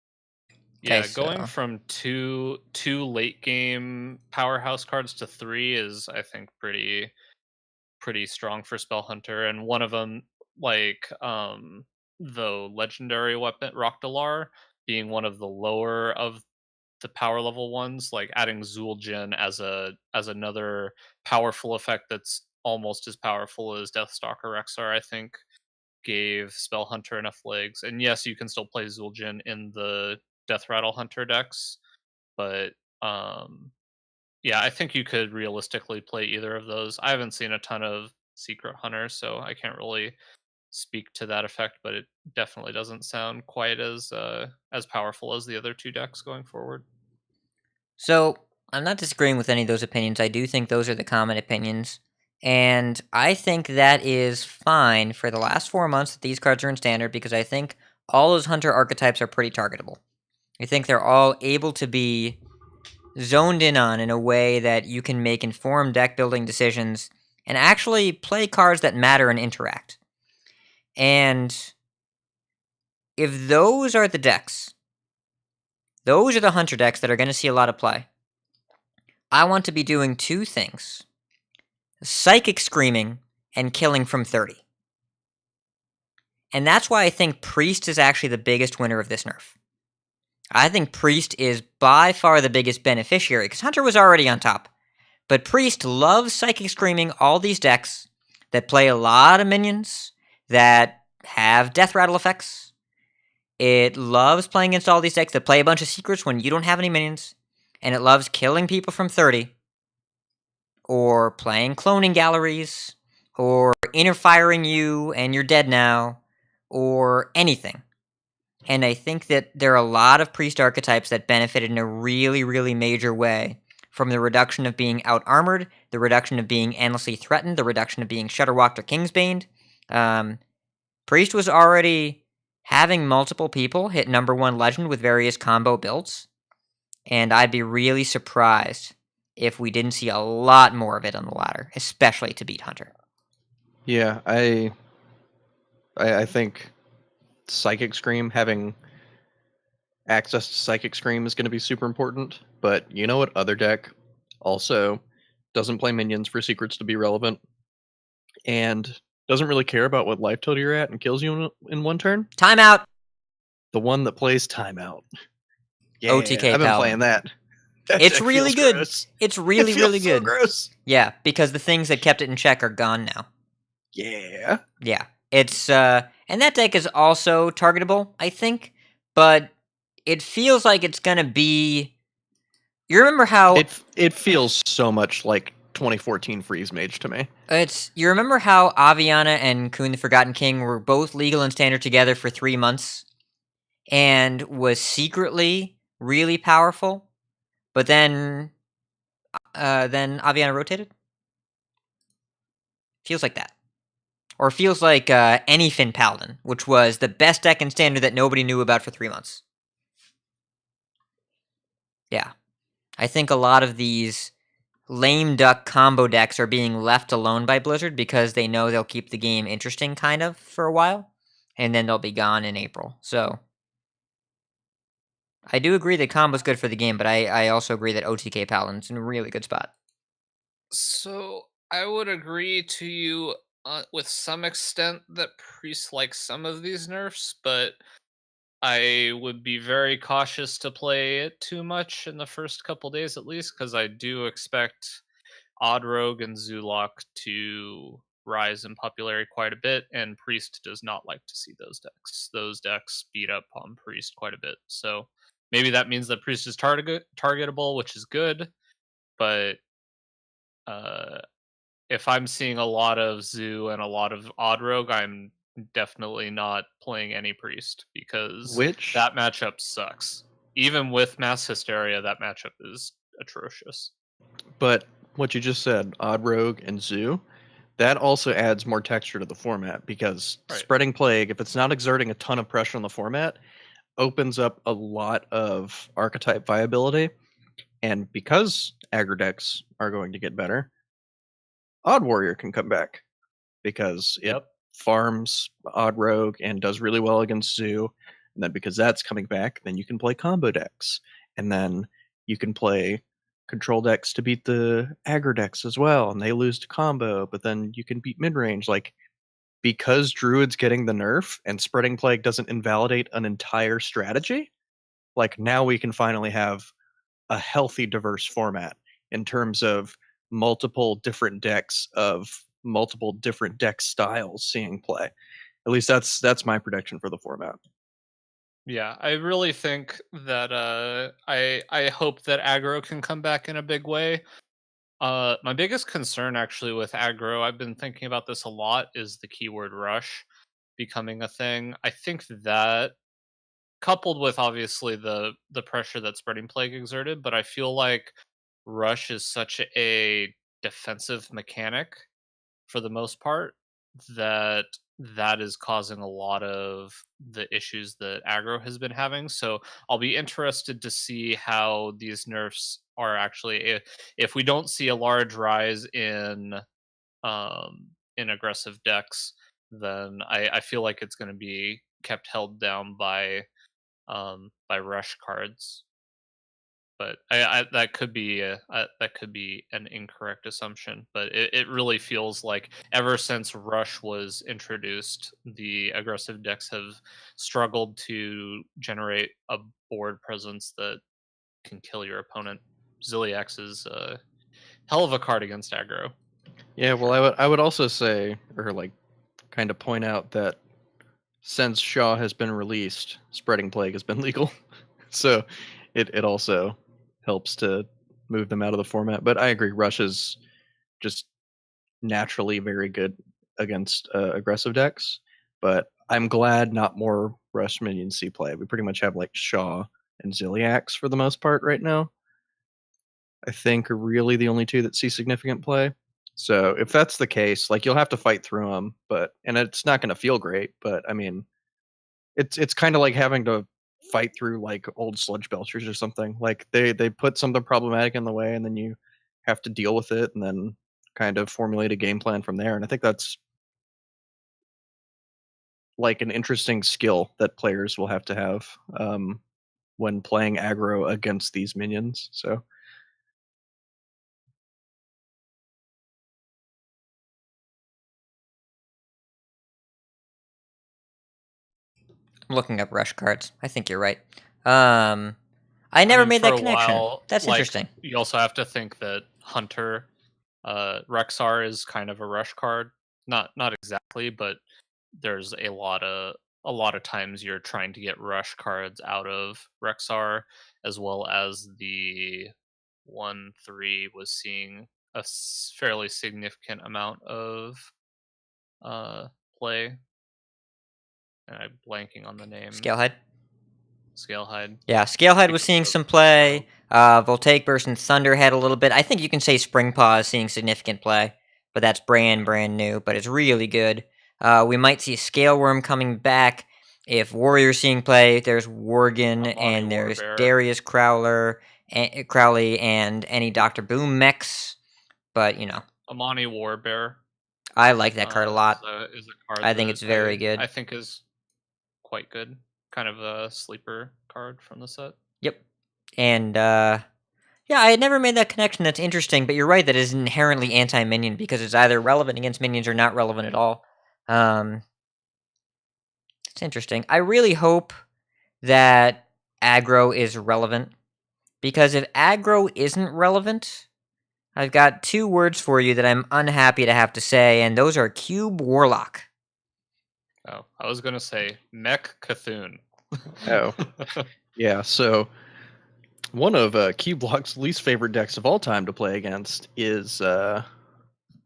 Yeah, Okay, going so- from two late game powerhouse cards to 3 is, I think, pretty strong for Spell Hunter, and one of them, like the legendary weapon Rockdalar, being one of the lower of the power level ones, like adding Zul'jin as another powerful effect that's almost as powerful as Deathstalker Rexar, I think gave Spell Hunter enough legs. And yes, you can still play Zul'jin in the Death Rattle Hunter decks, but yeah, I think you could realistically play either of those. I haven't seen a ton of Secret Hunter, so I can't really speak to that effect, but it definitely doesn't sound quite as powerful as the other 2 decks going forward. So, I'm not disagreeing with any of those opinions. I do think those are the common opinions. And I think that is fine for the last 4 months that these cards are in standard because I think all those hunter archetypes are pretty targetable. I think they're all able to be zoned in on in a way that you can make informed deck building decisions and actually play cards that matter and interact. And if those are the decks, those are the hunter decks that are going to see a lot of play. I want to be doing 2 things: Psychic Screaming and Killing from 30. And that's why I think Priest is actually the biggest winner of this nerf. I think Priest is by far the biggest beneficiary, because Hunter was already on top. But Priest loves Psychic Screaming all these decks that play a lot of minions, that have Death Rattle effects. It loves playing against all these decks that play a bunch of secrets when you don't have any minions. And it loves killing people from 30. Or playing cloning galleries. Or interfiring you and you're dead now. Or anything. And I think that there are a lot of Priest archetypes that benefited in a really, really major way from the reduction of being out-armored, the reduction of being endlessly threatened, the reduction of being Shutterwalked or Kingsbaned. Priest was already having multiple people hit number 1 legend with various combo builds, and I'd be really surprised if we didn't see a lot more of it on the ladder, especially to beat Hunter. Yeah, I think Psychic Scream, having access to Psychic Scream is going to be super important. But you know what other deck also doesn't play minions for secrets to be relevant and doesn't really care about what life total you're at and kills you in one turn? Timeout! The one that plays Timeout. Yeah, OTK I've been Paladin. playing that. That It's deck really feels good. gross. It's really, It feels really so good. gross. Yeah, because the things that kept it in check are gone now. Yeah. Yeah. It's and that deck is also targetable, I think, but it feels like it's gonna be. You remember how It feels so much like 2014 Freeze Mage to me. you remember how Aviana and Kun the Forgotten King were both legal and standard together for 3 months and was secretly really powerful, but then Aviana rotated? Feels like that. Or feels like Anyfin Paladin, which was the best deck in standard that nobody knew about for 3 months. Yeah. I think a lot of these lame duck combo decks are being left alone by Blizzard because they know they'll keep the game interesting, kind of, for a while, and then they'll be gone in April. So, I do agree that combo's good for the game, but I also agree that OTK Paladin's in a really good spot. So I would agree to you with some extent that Priest likes some of these nerfs, but I would be very cautious to play it too much in the first couple days at least, because I do expect Odd Rogue and Zulok to rise in popularity quite a bit, and Priest does not like to see those decks. Those decks beat up on Priest quite a bit. So maybe that means that Priest is targetable, which is good, but uh, if I'm seeing a lot of Zoo and a lot of Odd Rogue, I'm definitely not playing any Priest because Which that matchup sucks. Even with Mass Hysteria, that matchup is atrocious. But what you just said, Odd Rogue and Zoo, that also adds more texture to the format because Right. Spreading Plague, if it's not exerting a ton of pressure on the format, opens up a lot of archetype viability. And because aggro decks are going to get better, Odd Warrior can come back because it Yep. farms Odd Rogue and does really well against Zoo. And then because that's coming back, then you can play combo decks. And then you can play control decks to beat the aggro decks as well. And they lose to combo, but then you can beat mid range. Like, because Druid's getting the nerf and Spreading Plague doesn't invalidate an entire strategy, like now we can finally have a healthy, diverse format in terms of multiple different decks of multiple different deck styles seeing play. At least that's my prediction for the format. Yeah, I really think that I hope that aggro can come back in a big way. My biggest concern actually with aggro, I've been thinking about this a lot, is the keyword rush becoming a thing. I think that coupled with obviously the pressure that Spreading Plague exerted, but I feel like rush is such a defensive mechanic for the most part that that is causing a lot of the issues that aggro has been having. So I'll be interested to see how these nerfs are actually, if we don't see a large rise in aggressive decks, then I feel like it's going to be kept held down by rush cards. But that could be an incorrect assumption. But it really feels like ever since Rush was introduced, the aggressive decks have struggled to generate a board presence that can kill your opponent. Ziliax is a hell of a card against aggro. Yeah, well, I would also say, or like, kind of point out that since Shaw has been released, Spreading Plague has been legal, so it also helps to move them out of the format. But I agree, Rush is just naturally very good against aggressive decks. But I'm glad not more Rush minions see play. We pretty much have like Shaw and Ziliax for the most part right now. I think are really the only two that see significant play. So if that's the case, like you'll have to fight through them, and it's not going to feel great. But I mean, it's kind of like having to fight through like old sludge belchers or something. Like they put something problematic in the way, and then you have to deal with it, and then kind of formulate a game plan from there. And I think that's like an interesting skill that players will have to have when playing aggro against these minions. So I'm looking up Rush cards. I think you're right. I never made for that a connection. while, That's like, interesting. You also have to think that Hunter, Rexar is kind of a rush card. Not exactly, but there's a lot of times you're trying to get rush cards out of Rexar, as well as the 1-3 was seeing a fairly significant amount of play. And I'm blanking on the name. Scalehide. Scalehide. Yeah, Scalehide was Because seeing of some play. Voltaic Burst and Thunderhead a little bit. I think you can say Springpaw is seeing significant play, but that's brand new. But it's really good. We might see Scaleworm coming back if Warrior's seeing play. There's Worgen Amani and there's Warbear. Darius Crowley and any Dr. Boom mechs. But Amani Warbear. I like that card a lot. Is a card I think that it's very good. I think is quite good. Kind of a sleeper card from the set. Yep. And yeah, I had never made that connection. That's interesting, but you're right that it is inherently anti-minion because it's either relevant against minions or not relevant at all. It's interesting. I really hope that aggro is relevant because if aggro isn't relevant, I've got two words for you that I'm unhappy to have to say, and those are Cube Warlock. Oh, I was gonna say Mech Cthulhu. Oh. Yeah, so one of Q-Block's least favorite decks of all time to play against is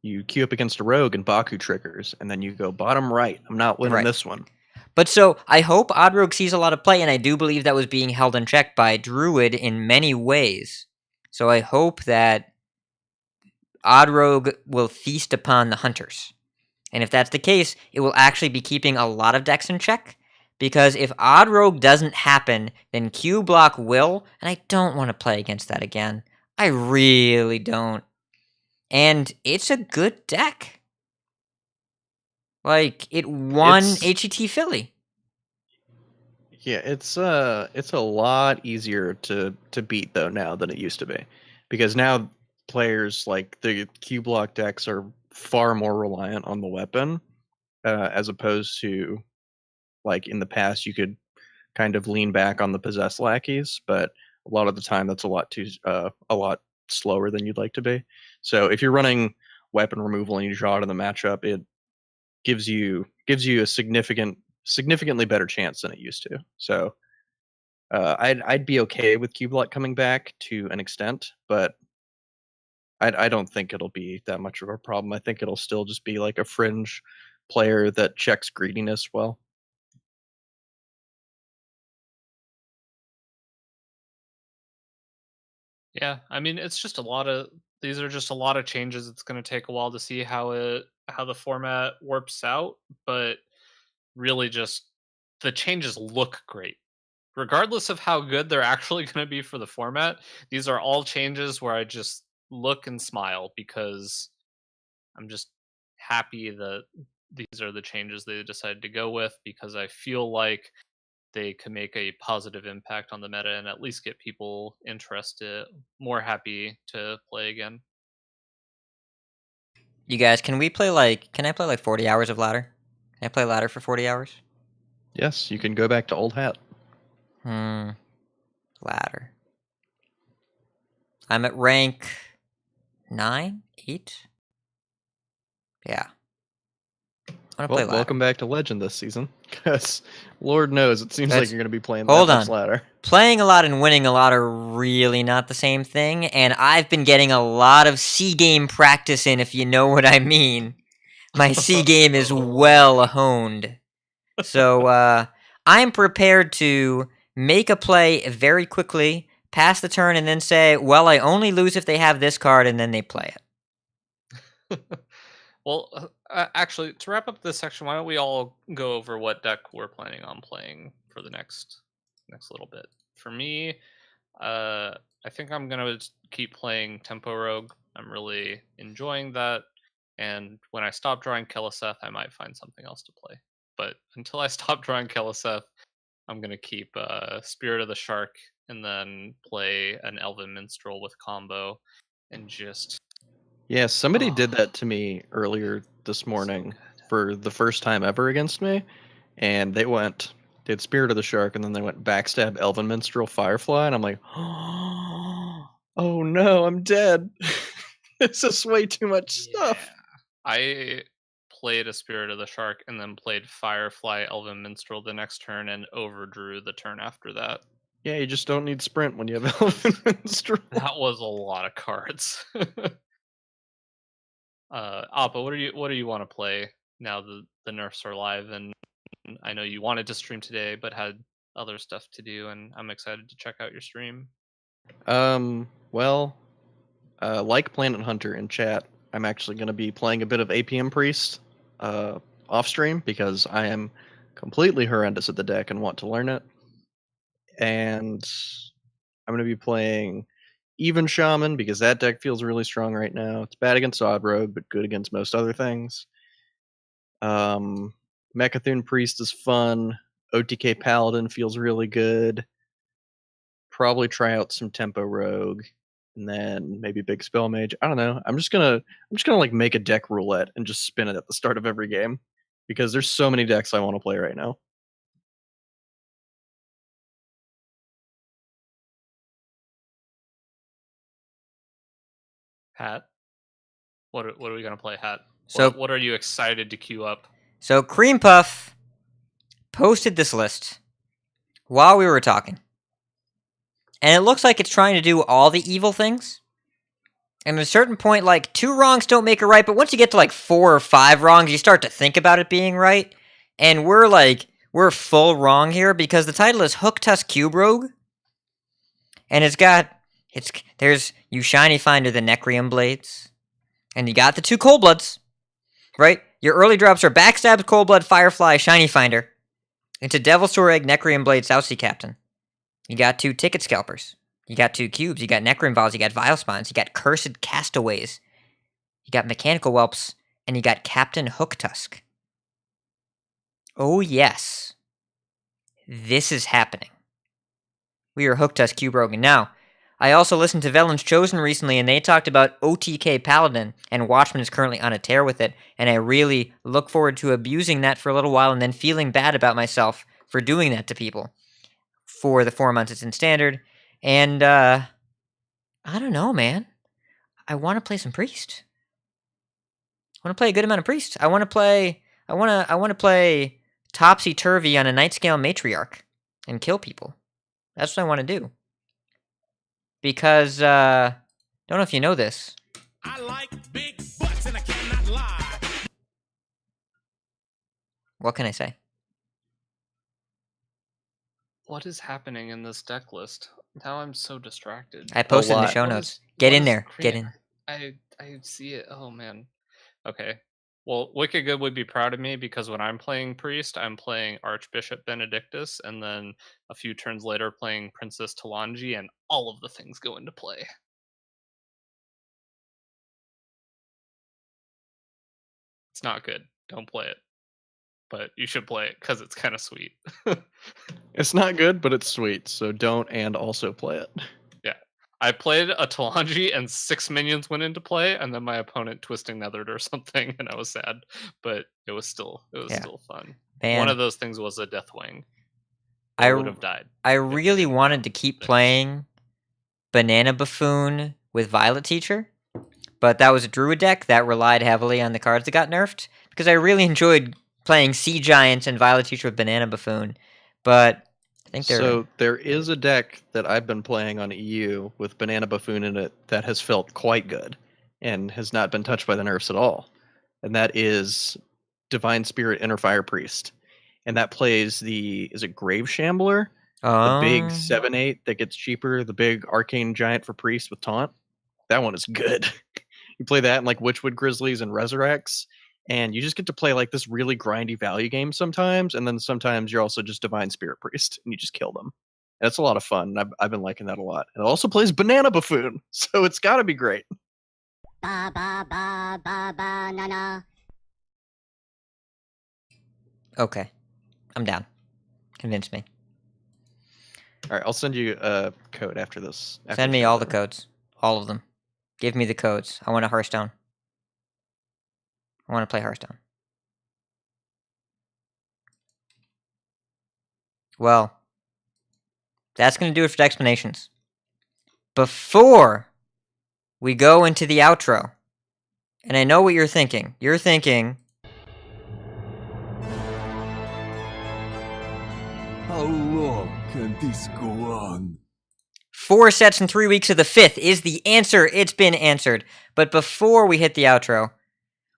you queue up against a rogue and Baku triggers, and then you go bottom right. I'm not winning Right. this one. But so I hope Odd Rogue sees a lot of play, and I do believe that was being held in check by Druid in many ways. So I hope that Odd Rogue will feast upon the hunters. And if that's the case, it will actually be keeping a lot of decks in check. Because if Odd Rogue doesn't happen, then Q Block will, and I don't want to play against that again. I really don't. And it's a good deck. Like, it won HCT Philly. Yeah, it's a lot easier to beat though now than it used to be, because now players like the Q Block decks are far more reliant on the weapon, as opposed to like in the past you could kind of lean back on the possessed lackeys, but a lot of the time that's a lot slower than you'd like to be. So if you're running weapon removal and you draw it in the matchup, it gives you a significantly better chance than it used to. So I'd be okay with Q Block coming back to an extent, but I don't think it'll be that much of a problem. I think it'll still just be like a fringe player that checks greediness well. Yeah, I mean it's just these are just a lot of changes. It's going to take a while to see how the format warps out, but really just the changes look great. Regardless of how good they're actually going to be for the format, these are all changes where I just look and smile because I'm just happy that these are the changes they decided to go with, because I feel like they can make a positive impact on the meta and at least get people interested, more happy to play again. You guys, can I play like 40 hours of ladder? Can I play ladder for 40 hours? Yes, you can go back to old hat. Ladder. I'm at rank 9, 8. Yeah. I want to play ladder. Welcome back to Legend this season, because Lord knows it seems like you're going to be playing Hold that on. much ladder. Playing a lot and winning a lot are really not the same thing, and I've been getting a lot of C game practice in, if you know what I mean. My C game is well honed. So, I'm prepared to make a play very quickly, pass the turn, and then say, well, I only lose if they have this card, and then they play it. Well, actually, to wrap up this section, why don't we all go over what deck we're planning on playing for the next little bit? For me, I think I'm gonna keep playing Tempo Rogue. I'm really enjoying that, and when I stop drawing Keleseth, I might find something else to play. But until I stop drawing Keleseth, I'm gonna keep Spirit of the Shark, and then play an Elven Minstrel with combo, and just Yeah, somebody did that to me earlier this morning for the first time ever against me, and they did Spirit of the Shark, and then they went Backstab, Elven Minstrel, Firefly, and I'm like, oh no, I'm dead. This is way too much stuff. I played a Spirit of the Shark and then played Firefly, Elven Minstrel the next turn and overdrew the turn after that. Yeah, you just don't need Sprint when you have Elven Minstrel. That was a lot of cards. Appa, what do you want to play now that the nerfs are live? And I know you wanted to stream today, but had other stuff to do, and I'm excited to check out your stream. Well, like PlanetHunter in chat, I'm actually going to be playing a bit of APM Priest off stream because I am completely horrendous at the deck and want to learn it. And I'm going to be playing Even Shaman because that deck feels really strong right now. It's bad against Odd Rogue, but good against most other things. Mechathune Priest is fun. OTK Paladin feels really good. Probably try out some Tempo Rogue, and then maybe Big Spell Mage. I don't know. I'm just gonna like make a deck roulette and just spin it at the start of every game because there's so many decks I want to play right now. Hat. What are we gonna play, Hat? So what are you excited to queue up? So Cream Puff posted this list while we were talking. And it looks like it's trying to do all the evil things. And at a certain point, like, 2 wrongs don't make a right, but once you get to like 4 or 5 wrongs, you start to think about it being right. And we're full wrong here because the title is Hooktusk Cube Rogue. And there's you Shiny Finder the Necrium Blades. And you got the 2 Cold Bloods. Right? Your early drops are Backstab, Cold Blood, Firefly, Shiny Finder. Into Devil's Store Egg, Necrium Blade, Southsea Captain. You got 2 Ticket Scalpers. You got 2 Cubes. You got Necrium Vials. You got Vile Spines. You got Cursed Castaways. You got Mechanical Whelps. And you got Captain Hooktusk. Oh, yes. This is happening. We are Hooktusk Cube Rogue. And now, I also listened to Velen's Chosen recently, and they talked about OTK Paladin, and Watchman is currently on a tear with it, and I really look forward to abusing that for a little while and then feeling bad about myself for doing that to people for the 4 months it's in Standard. And, I don't know, man. I want to play some Priest. I want to play a good amount of Priest. I want to play Topsy-Turvy on a Nightscale Matriarch and kill people. That's what I want to do. Because, don't know if you know this. I like big butts and I cannot lie. What can I say? What is happening in this deck list? Now I'm so distracted. I posted in the lot. show What notes. is- Get what in is there. Get creating- in. I see it. Oh man. Okay. Well, Wicked Good would be proud of me because when I'm playing Priest, I'm playing Archbishop Benedictus, and then a few turns later playing Princess Talanji, and all of the things go into play. It's not good. Don't play it. but you should play it because it's kind of sweet. It's not good, but it's sweet. So don't and also play it. Yeah. I played a Talanji and 6 minions went into play, and then my opponent twisting nethered or something, and I was sad. But it was still fun. One Man, of those things was a Deathwing. I I would have died. I if it really didn't wanted to keep finish. playing Banana Buffoon with Violet Teacher, but that was a Druid deck that relied heavily on the cards that got nerfed, because I really enjoyed playing Sea Giants and Violet Teacher with Banana Buffoon, but I think they're... So there is a deck that I've been playing on EU with Banana Buffoon in it that has felt quite good and has not been touched by the nerfs at all. And that is Divine Spirit Interfire Priest. And that plays is it Grave Shambler? The big 7/8 that gets cheaper, the big Arcane Giant for Priest with Taunt. That one is good. You play that in like Witchwood Grizzlies and Resurrects, and you just get to play like this really grindy value game sometimes, and then sometimes you're also just Divine Spirit Priest and you just kill them. And it's a lot of fun. I've been liking that a lot. And it also plays Banana Buffoon, so it's got to be great. Ba ba ba ba banana. Okay, I'm down. Convince me. All right, I'll send you a code after this. Send me all the codes. All of them. Give me the codes. I want a Hearthstone. I want to play Hearthstone. Well, that's going to do it for the explanations. Before we go into the outro, and I know what you're thinking. You're thinking, How long can this go on? 4 sets in 3 weeks of the 5th is the answer. It's been answered. But before we hit the outro,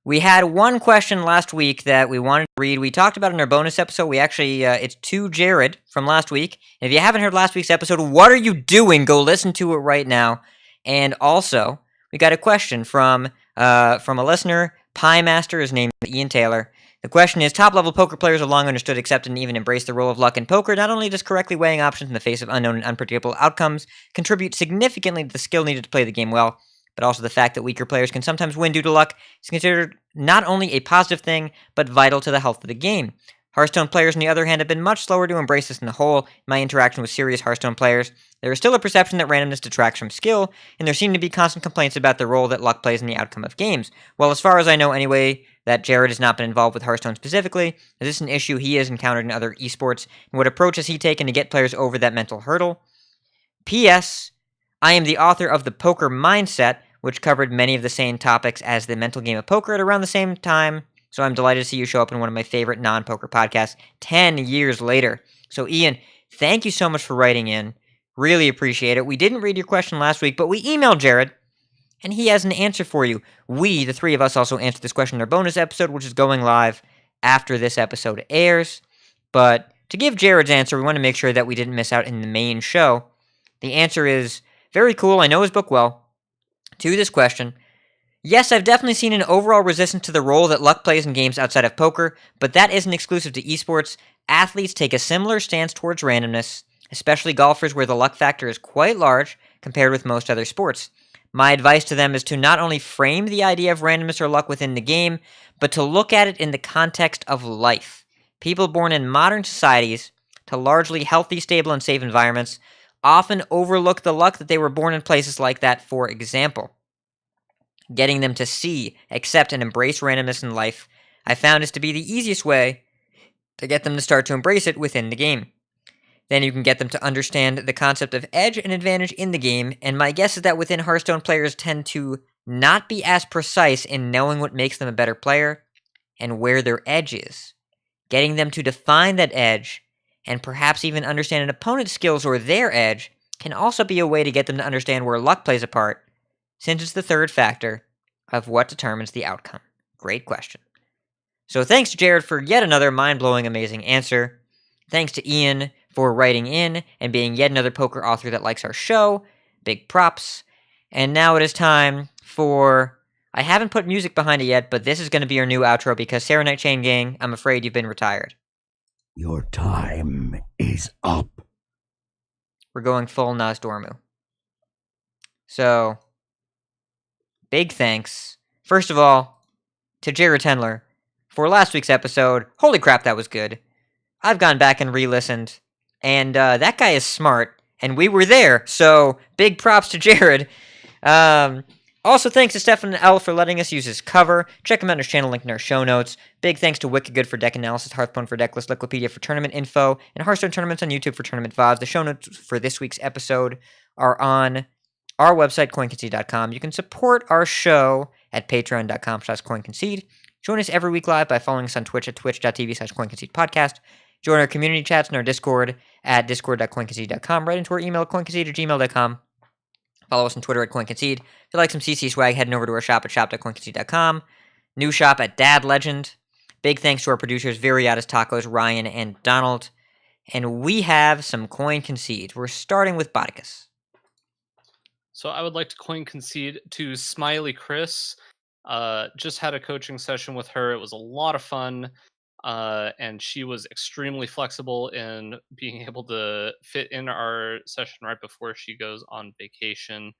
we had one question last week that we wanted to read. We talked about it in our bonus episode. We actually, it's to Jared from last week. And if you haven't heard last week's episode, what are you doing? Go listen to it right now. And also, we got a question from a listener, Pie Master. His name is Ian Taylor. The question is, top-level poker players have long understood, accepted, and even embraced the role of luck in poker. Not only does correctly weighing options in the face of unknown and unpredictable outcomes contribute significantly to the skill needed to play the game well, but also the fact that weaker players can sometimes win due to luck is considered not only a positive thing, but vital to the health of the game. Hearthstone players, on the other hand, have been much slower to embrace this in the whole. In my interaction with serious Hearthstone players, there is still a perception that randomness detracts from skill, and there seem to be constant complaints about the role that luck plays in the outcome of games. Well, as far as I know anyway, that Jared has not been involved with Hearthstone specifically. Is this an issue he has encountered in other esports, and what approach has he taken to get players over that mental hurdle? P.S. I am the author of The Poker Mindset, which covered many of the same topics as the mental game of poker at around the same time, so I'm delighted to see you show up in one of my favorite non-poker podcasts 10 years later. So Ian, thank you so much for writing in. Really appreciate it. We didn't read your question last week, but we emailed Jared, and he has an answer for you. We, the three of us, also answered this question in our bonus episode, which is going live after this episode airs. But to give Jared's answer, we want to make sure that we didn't miss out in the main show. The answer is, very cool, I know his book well. To this question, yes, I've definitely seen an overall resistance to the role that luck plays in games outside of poker, but that isn't exclusive to esports. Athletes take a similar stance towards randomness, especially golfers where the luck factor is quite large compared with most other sports. My advice to them is to not only frame the idea of randomness or luck within the game, but to look at it in the context of life. People born in modern societies to largely healthy, stable, and safe environments often overlook the luck that they were born in places like that. For example, getting them to see, accept, and embrace randomness in life, I found is to be the easiest way to get them to start to embrace it within the game. Then you can get them to understand the concept of edge and advantage in the game, and my guess is that within Hearthstone, players tend to not be as precise in knowing what makes them a better player and where their edge is. Getting them to define that edge and perhaps even understand an opponent's skills or their edge can also be a way to get them to understand where luck plays a part, since it's the third factor of what determines the outcome. Great question. So thanks to Jared for yet another mind-blowing, amazing answer. Thanks to Ian for writing in and being yet another poker author that likes our show. Big props. And now it is time for... I haven't put music behind it yet, but this is going to be our new outro because Sarah Night Chain Gang, I'm afraid you've been retired. Your time is up. We're going full Nas Dormu. So, big thanks, first of all, to Jared Tendler for last week's episode. Holy crap, that was good. I've gone back and re-listened, and that guy is smart, and we were there, so big props to Jared. Also, thanks to Stefan L. for letting us use his cover. Check him out on his channel, link in our show notes. Big thanks to Wicked Good for deck analysis, Hearthstone for Decklist, Liquipedia for tournament info, and Hearthstone tournaments on YouTube for tournament VODs. The show notes for this week's episode are on our website, CoinConcede.com. You can support our show at patreon.com/CoinConcede. Join us every week live by following us on Twitch at twitch.tv/CoinConcedepodcast. Join our community chats in our Discord at discord.coinconcede.com. Right into our email at coinconcede@gmail.com. Follow us on Twitter at CoinConcede. If you like some CC swag, heading over to our shop at shop.coinconcede.com. New shop at Dad Legend. Big thanks to our producers, Viriatus Tacos, Ryan, and Donald. And we have some Coin Concede. We're starting with Botticus. So I would like to coin concede to Smiley Chris. Just had a coaching session with her. It was a lot of fun. And she was extremely flexible in being able to fit in our session right before she goes on vacation.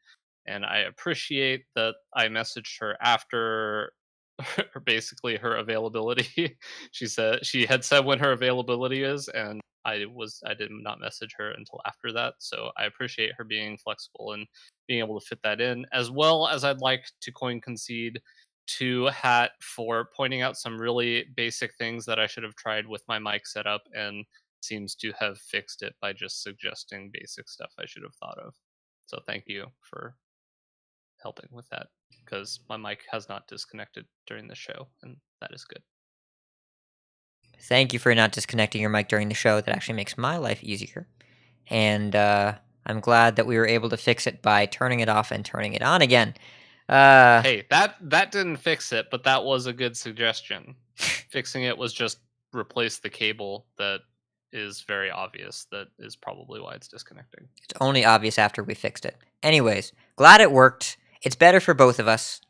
And I appreciate that I messaged her after basically her availability. She had said when her availability is, and I did not message her until after that. So I appreciate her being flexible and being able to fit that in, as well as I'd like to coin concede to Hat for pointing out some really basic things that I should have tried with my mic setup, and seems to have fixed it by just suggesting basic stuff I should have thought of. So thank you for helping with that, because my mic has not disconnected during the show, and that is good. Thank you for not disconnecting your mic during the show. That actually makes my life easier. And I'm glad that we were able to fix it by turning it off and turning it on again. Hey, that didn't fix it, but that was a good suggestion. Fixing it was just replace the cable that is very obvious. That is probably why it's disconnecting. It's only obvious after we fixed it. Anyways, glad it worked. It's better for both of us.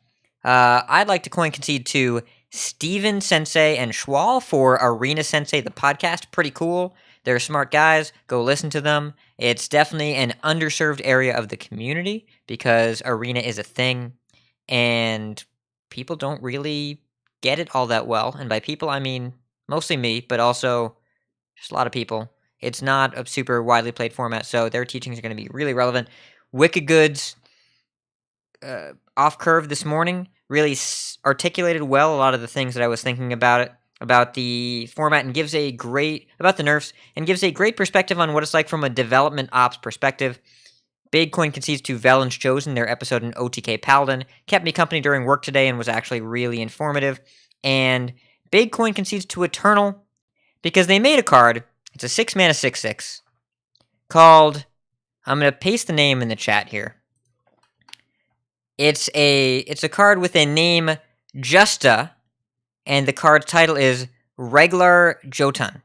I'd like to coin concede to Steven Sensei and Schwal for Arena Sensei, the podcast. Pretty cool. They're smart guys. Go listen to them. It's definitely an underserved area of the community because Arena is a thing, and people don't really get it all that well. And by people, I mean mostly me, but also just a lot of people. It's not a super widely played format, so their teachings are going to be really relevant. Wicked Goods off curve this morning really articulated well a lot of the things that I was thinking about the format, and gives a great about the nerfs, and gives a great perspective on what it's like from a development ops perspective. Big coin concedes to Velen's Chosen. Their episode in OTK Paladin kept me company during work today and was actually really informative. And big coin concedes to Eternal because they made a card. It's a 6-mana 6/6 called, I'm going to paste the name in the chat here. It's a card with a name Justa, and the card's title is Regular Jotun.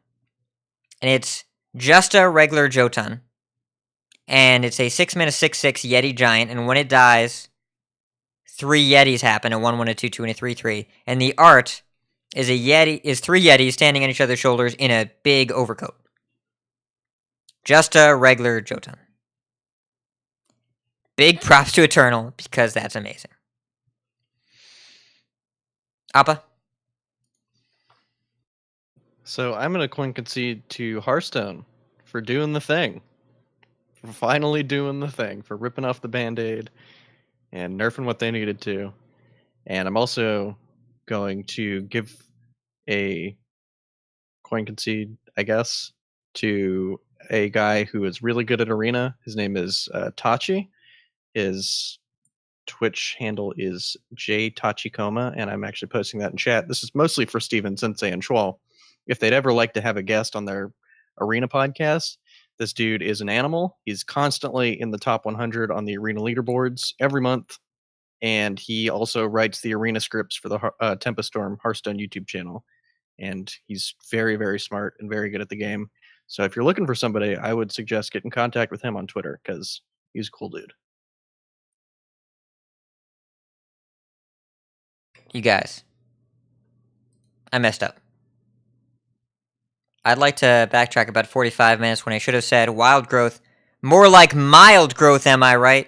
And it's Justa Regular Jotun. And it's a 6-mana 6/6 Yeti Giant, and when it dies, 3 Yetis happen, a 1/1, a 2/2, and a 3/3. And the art is 3 Yetis standing on each other's shoulders in a big overcoat. Justa Regular Jotun. Big props to Eternal, because that's amazing. Appa? So I'm going to coin concede to Hearthstone for doing the thing. For finally doing the thing. For ripping off the Band-Aid and nerfing what they needed to. And I'm also going to give a coin concede, I guess, to a guy who is really good at Arena. His name is Tachi. His Twitch handle is jtachikoma, and I'm actually posting that in chat. This is mostly for Steven Sensei and Schwal. If they'd ever like to have a guest on their Arena podcast, this dude is an animal. He's constantly in the top 100 on the Arena leaderboards every month, and he also writes the Arena scripts for the Tempest Storm Hearthstone YouTube channel. And he's very, very smart and very good at the game. So if you're looking for somebody, I would suggest get in contact with him on Twitter, because he's a cool dude. You guys, I messed up. I'd like to backtrack about 45 minutes when I should have said wild growth. More like mild growth, am I right?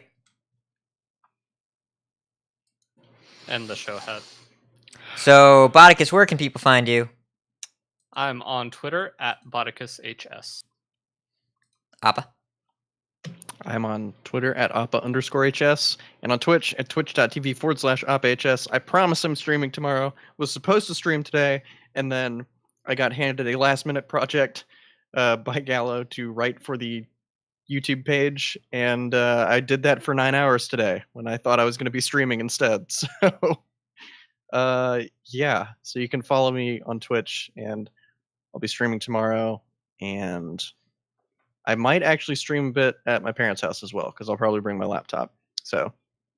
And the show had. So, Botticus, where can people find you? I'm on Twitter at BotticusHS. Appa? I'm on Twitter at Appa_HS and on Twitch at twitch.tv/AppaHS. I promise I'm streaming tomorrow. Was supposed to stream today, and then I got handed a last-minute project by Gallo to write for the YouTube page, and I did that for 9 hours today when I thought I was going to be streaming instead. So, yeah. So you can follow me on Twitch, and I'll be streaming tomorrow, and I might actually stream a bit at my parents' house as well, because I'll probably bring my laptop. So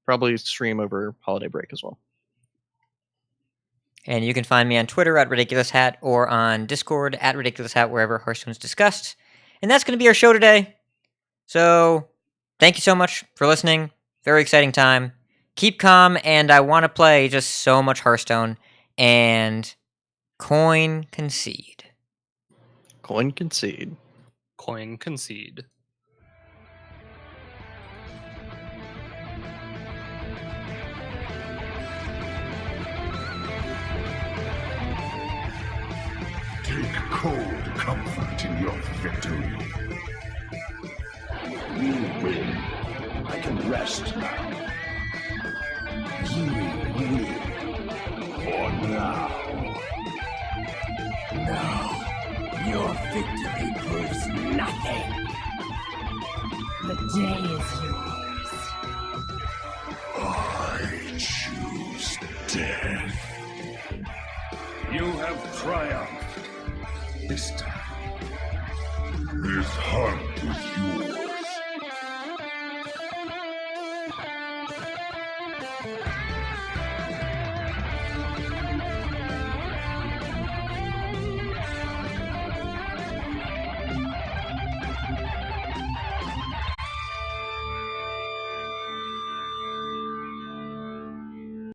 probably stream over holiday break as well. And you can find me on Twitter at RidiculousHat or on Discord at RidiculousHat, wherever Hearthstone is discussed. And that's going to be our show today. So, thank you so much for listening. Very exciting time. Keep calm, and I want to play just so much Hearthstone. And coin concede. Coin concede. Coin concede. Take cold comfort in your victory. You win. I can rest now. You win. For now. Now, your victory proves nothing. The day is yours. I choose death. You have triumphed. This time. This hunt